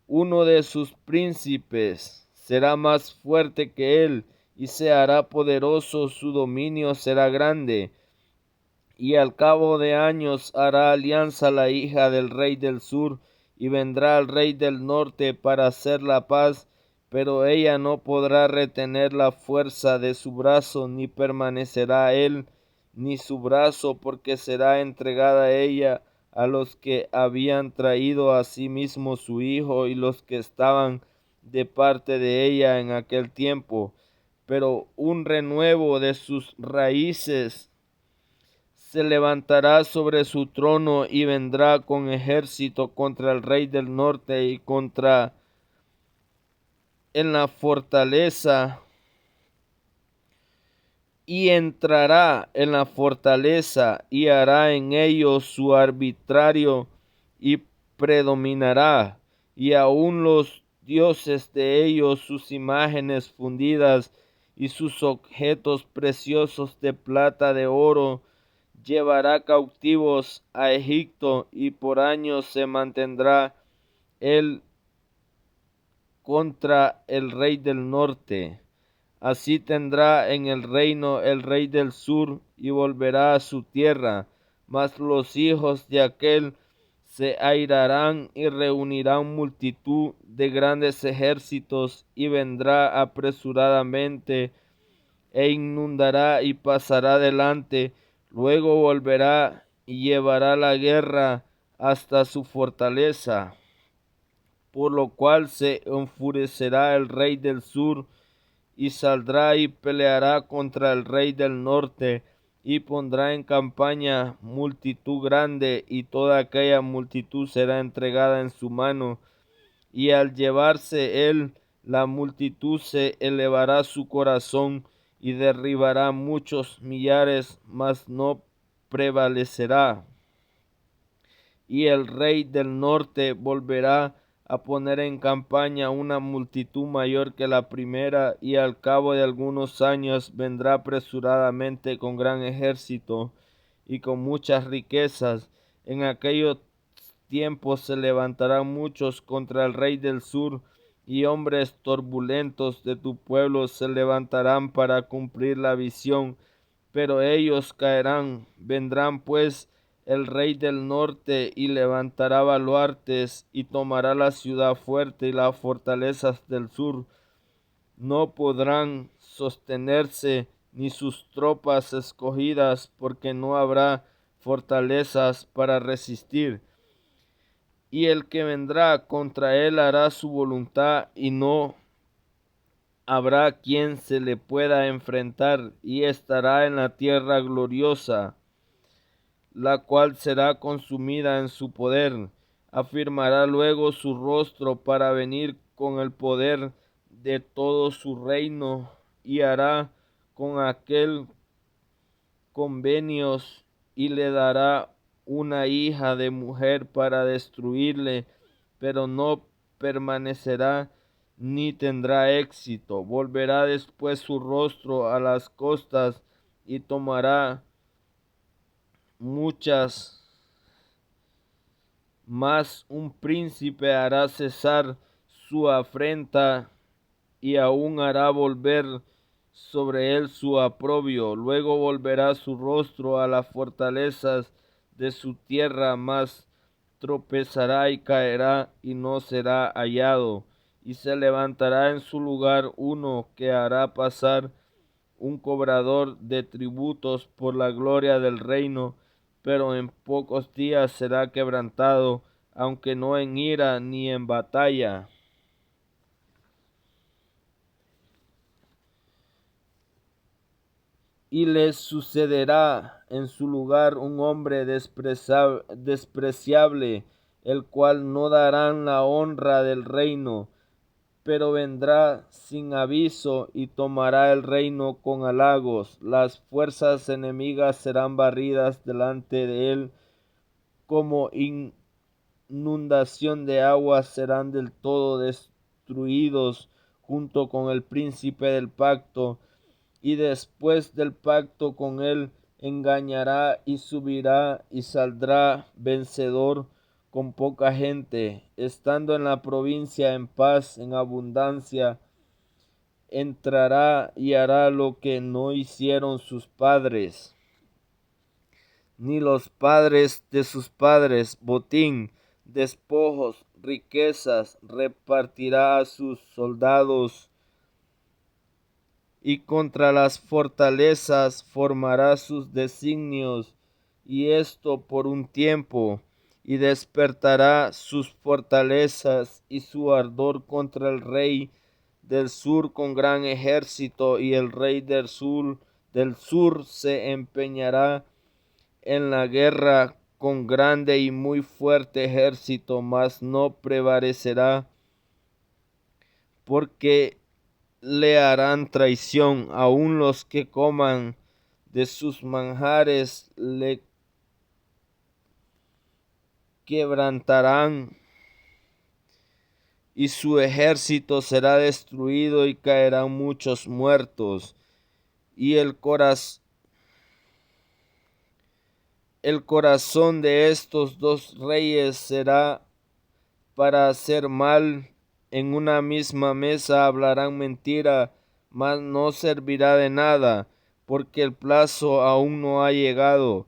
uno de sus príncipes será más fuerte que él, y se hará poderoso, su dominio será grande. Y al cabo de años hará alianza la hija del rey del sur, y vendrá el rey del norte para hacer la paz, pero ella no podrá retener la fuerza de su brazo, ni permanecerá él ni su brazo, porque será entregada ella a los que habían traído a sí mismo su hijo y los que estaban de parte de ella en aquel tiempo. Pero un renuevo de sus raíces se levantará sobre su trono y vendrá con ejército contra el rey del norte y contra en la fortaleza, y entrará en la fortaleza y hará en ellos su arbitrario y predominará, y aun los dioses de ellos, sus imágenes fundidas y sus objetos preciosos de plata, de oro, llevará cautivos a Egipto, y por años se mantendrá él contra el rey del norte. Así tendrá en el reino el rey del sur, y volverá a su tierra. Mas los hijos de aquel se airarán y reunirán multitud de grandes ejércitos, y vendrá apresuradamente e inundará y pasará delante. Luego volverá y llevará la guerra hasta su fortaleza, por lo cual se enfurecerá el rey del sur, y saldrá y peleará contra el rey del norte, y pondrá en campaña multitud grande, y toda aquella multitud será entregada en su mano. Y al llevarse él la multitud, se elevará su corazón y derribará muchos millares, mas no prevalecerá. Y el rey del norte volverá a poner en campaña una multitud mayor que la primera, y al cabo de algunos años vendrá apresuradamente con gran ejército y con muchas riquezas. En aquellos tiempos se levantarán muchos contra el rey del sur, y hombres turbulentos de tu pueblo se levantarán para cumplir la visión, pero ellos caerán. Vendrán pues el rey del norte y levantará baluartes y tomará la ciudad fuerte, y las fortalezas del sur no podrán sostenerse, ni sus tropas escogidas, porque no habrá fortalezas para resistir. Y el que vendrá contra él hará su voluntad, y no habrá quien se le pueda enfrentar, y estará en la tierra gloriosa, la cual será consumida en su poder. Afirmará luego su rostro para venir con el poder de todo su reino, y hará con aquel convenios, y le dará una hija de mujer para destruirle, pero no permanecerá ni tendrá éxito. Volverá después su rostro a las costas y tomará muchas, mas un príncipe hará cesar su afrenta, y aún hará volver sobre él su oprobio. Luego volverá su rostro a las fortalezas de su tierra, mas tropezará y caerá y no será hallado. Y se levantará en su lugar uno que hará pasar un cobrador de tributos por la gloria del reino, pero en pocos días será quebrantado, aunque no en ira ni en batalla. Y les sucederá en su lugar un hombre despreciable, el cual no darán la honra del reino, pero vendrá sin aviso y tomará el reino con halagos. Las fuerzas enemigas serán barridas delante de él, como inundación de agua serán del todo destruidos junto con el príncipe del pacto, y después del pacto con él engañará y subirá y saldrá vencedor con poca gente, estando en la provincia en paz, en abundancia, entrará y hará lo que no hicieron sus padres, ni los padres de sus padres, botín, despojos, riquezas, repartirá a sus soldados, y contra las fortalezas formará sus designios, y esto por un tiempo, y despertará sus fortalezas y su ardor contra el rey del sur con gran ejército, y el rey del sur se empeñará en la guerra con grande y muy fuerte ejército, mas no prevalecerá, porque le harán traición. Aun los que coman de sus manjares le quebrantarán, y su ejército será destruido y caerán muchos muertos. Y el corazón de estos dos reyes será para hacer mal. En una misma mesa hablarán mentira, mas no servirá de nada, porque el plazo aún no ha llegado.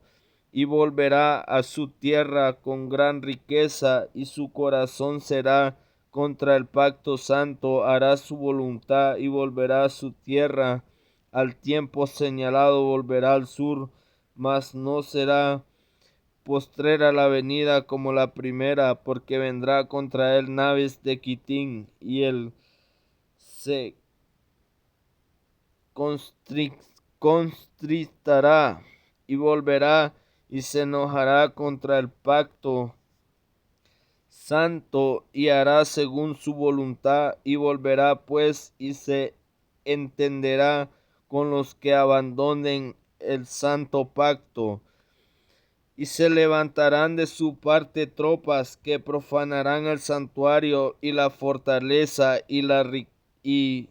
Y volverá a su tierra con gran riqueza, y su corazón será contra el pacto santo, hará su voluntad y volverá a su tierra. Al tiempo señalado volverá al sur, mas no será postrera la venida como la primera, porque vendrá contra él naves de Quitín, y él se constristará y volverá y se enojará contra el pacto santo, y hará según su voluntad, y volverá pues y se entenderá con los que abandonen el santo pacto. Y se levantarán de su parte tropas que profanarán el santuario y la fortaleza, y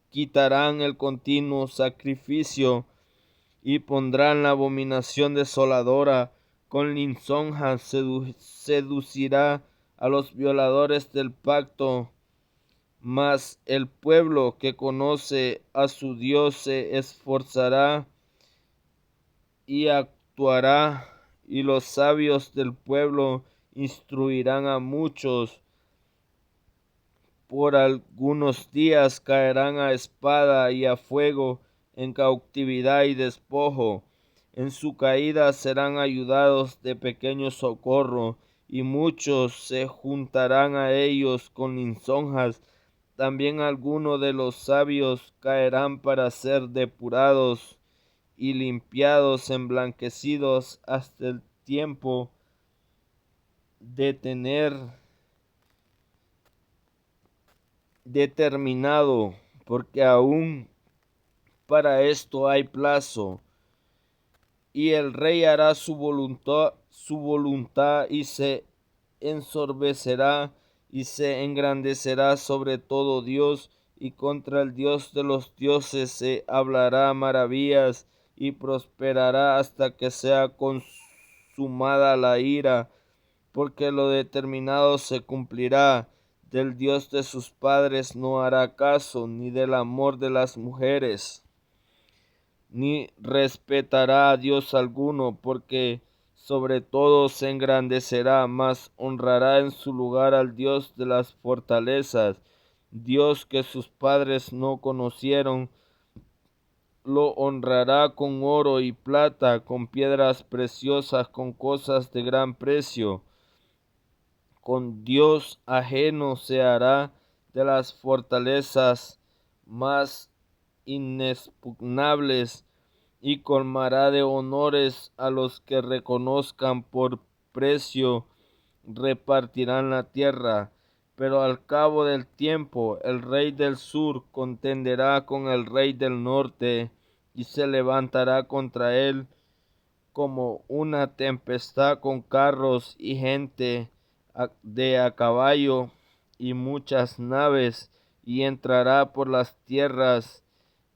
quitarán el continuo sacrificio, y pondrán la abominación desoladora. Con lisonjas seducirá a los violadores del pacto. Mas el pueblo que conoce a su Dios se esforzará y actuará, y los sabios del pueblo instruirán a muchos. Por algunos días caerán a espada y a fuego, en cautividad y despojo. En su caída serán ayudados de pequeño socorro, y muchos se juntarán a ellos con lisonjas. También algunos de los sabios caerán para ser depurados y limpiados, emblanquecidos hasta el tiempo de tener determinado, porque aún para esto hay plazo. Y el rey hará su voluntad y se ensorbecerá y se engrandecerá sobre todo Dios, y contra el Dios de los dioses se hablará maravillas, y prosperará hasta que sea consumada la ira, porque lo determinado se cumplirá. Del Dios de sus padres no hará caso, ni del amor de las mujeres, ni respetará a Dios alguno, porque sobre todo se engrandecerá, mas honrará en su lugar al Dios de las fortalezas, Dios que sus padres no conocieron. Lo honrará con oro y plata, con piedras preciosas, con cosas de gran precio. Con Dios ajeno se hará de las fortalezas más inexpugnables, y colmará de honores a los que reconozcan por precio, repartirán la tierra. Pero al cabo del tiempo el rey del sur contenderá con el rey del norte, y se levantará contra él como una tempestad con carros y gente de a caballo, y muchas naves, y entrará por las tierras,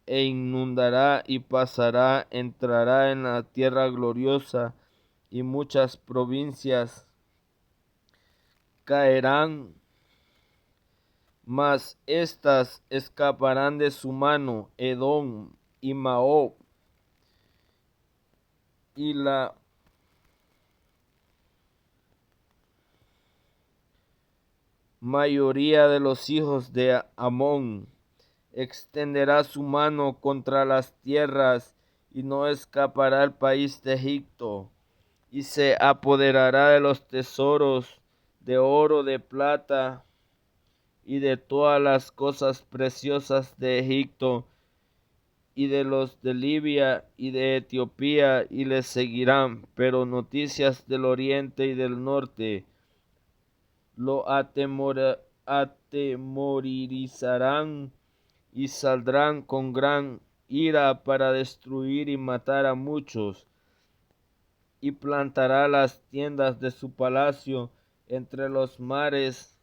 e inundará y pasará, entrará en la tierra gloriosa, y muchas provincias caerán, mas éstas escaparán de su mano: Edom y Moab, y la mayoría de los hijos de Amón. Extenderá su mano contra las tierras, y no escapará el país de Egipto, y se apoderará de los tesoros de oro, de plata, y de todas las cosas preciosas de Egipto, y de los de Libia y de Etiopía, y les seguirán. Pero noticias del oriente y del norte lo atemorizarán, y saldrán con gran ira para destruir y matar a muchos, y plantará las tiendas de su palacio entre los mares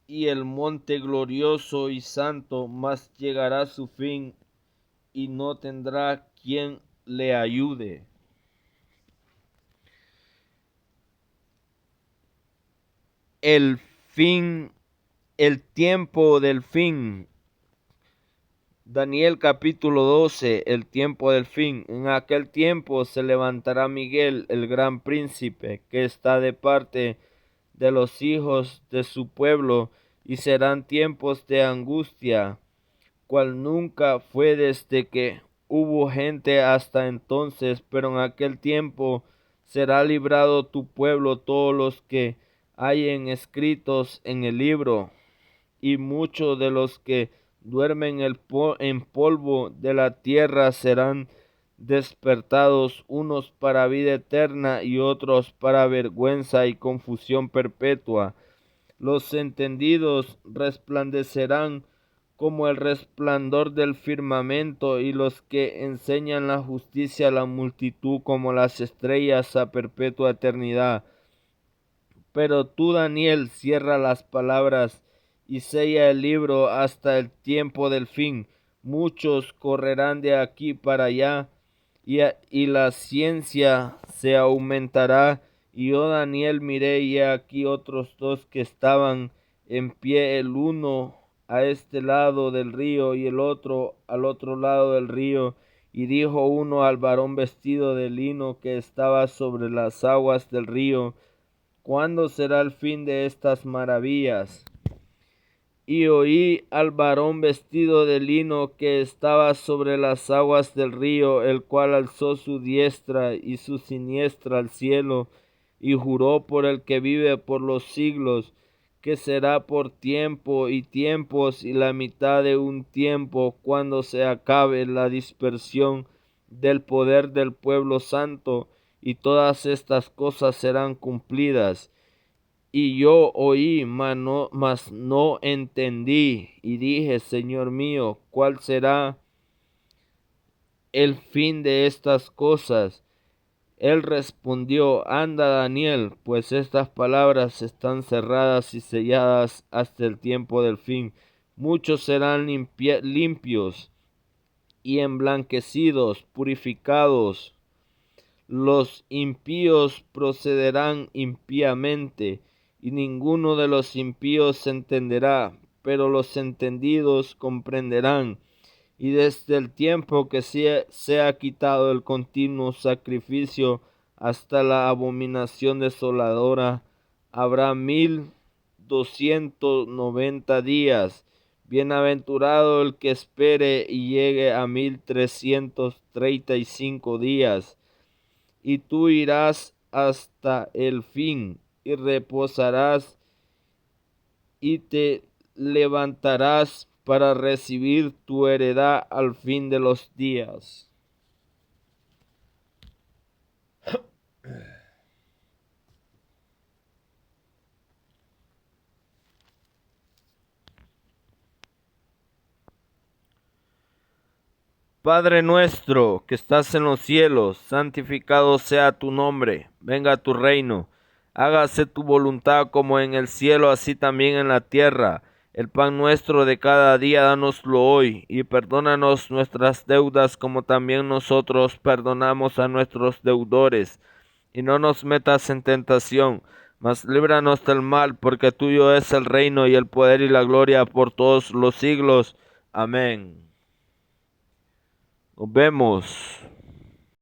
y el monte glorioso y santo, mas llegará su fin, y no tendrá quien le ayude. El fin, el tiempo del fin. Daniel capítulo 12, el tiempo del fin. En aquel tiempo se levantará Miguel, el gran príncipe, que está de parte de los hijos de su pueblo, y serán tiempos de angustia, cual nunca fue desde que hubo gente hasta entonces, pero en aquel tiempo será librado tu pueblo, todos los que hayan escritos en el libro, y muchos de los que duermen en polvo de la tierra serán despertados, unos para vida eterna y otros para vergüenza y confusión perpetua. Los entendidos resplandecerán como el resplandor del firmamento, y los que enseñan la justicia a la multitud como las estrellas a perpetua eternidad. Pero tú, Daniel, cierra las palabras y sella el libro hasta el tiempo del fin. Muchos correrán de aquí para allá, y la ciencia se aumentará. Y yo, Daniel, miré, y aquí otros dos que estaban en pie, el uno a este lado del río y el otro al otro lado del río. Y dijo uno al varón vestido de lino que estaba sobre las aguas del río: ¿cuándo será el fin de estas maravillas? Y oí al varón vestido de lino que estaba sobre las aguas del río, el cual alzó su diestra y su siniestra al cielo, y juró por el que vive por los siglos, que será por tiempo y tiempos y la mitad de un tiempo, cuando se acabe la dispersión del poder del pueblo santo, y todas estas cosas serán cumplidas. Y yo oí, mas no entendí, y dije: Señor mío, ¿cuál será el fin de estas cosas? Él respondió: anda, Daniel, pues estas palabras están cerradas y selladas hasta el tiempo del fin. Muchos serán limpios y emblanquecidos, purificados. Los impíos procederán impíamente, y ninguno de los impíos entenderá, pero los entendidos comprenderán. Y desde el tiempo que se ha quitado el continuo sacrificio hasta la abominación desoladora, habrá 1290 días. Bienaventurado el que espere y llegue a 1335 días. Y tú irás hasta el fin, y reposarás, y te levantarás para recibir tu heredad al fin de los días. Padre nuestro que estás en los cielos, santificado sea tu nombre. Venga tu reino. Hágase tu voluntad como en el cielo, así también en la tierra. El pan nuestro de cada día, dánoslo hoy, y perdónanos nuestras deudas como también nosotros perdonamos a nuestros deudores. Y no nos metas en tentación, mas líbranos del mal, porque tuyo es el reino y el poder y la gloria por todos los siglos. Amén. Nos vemos.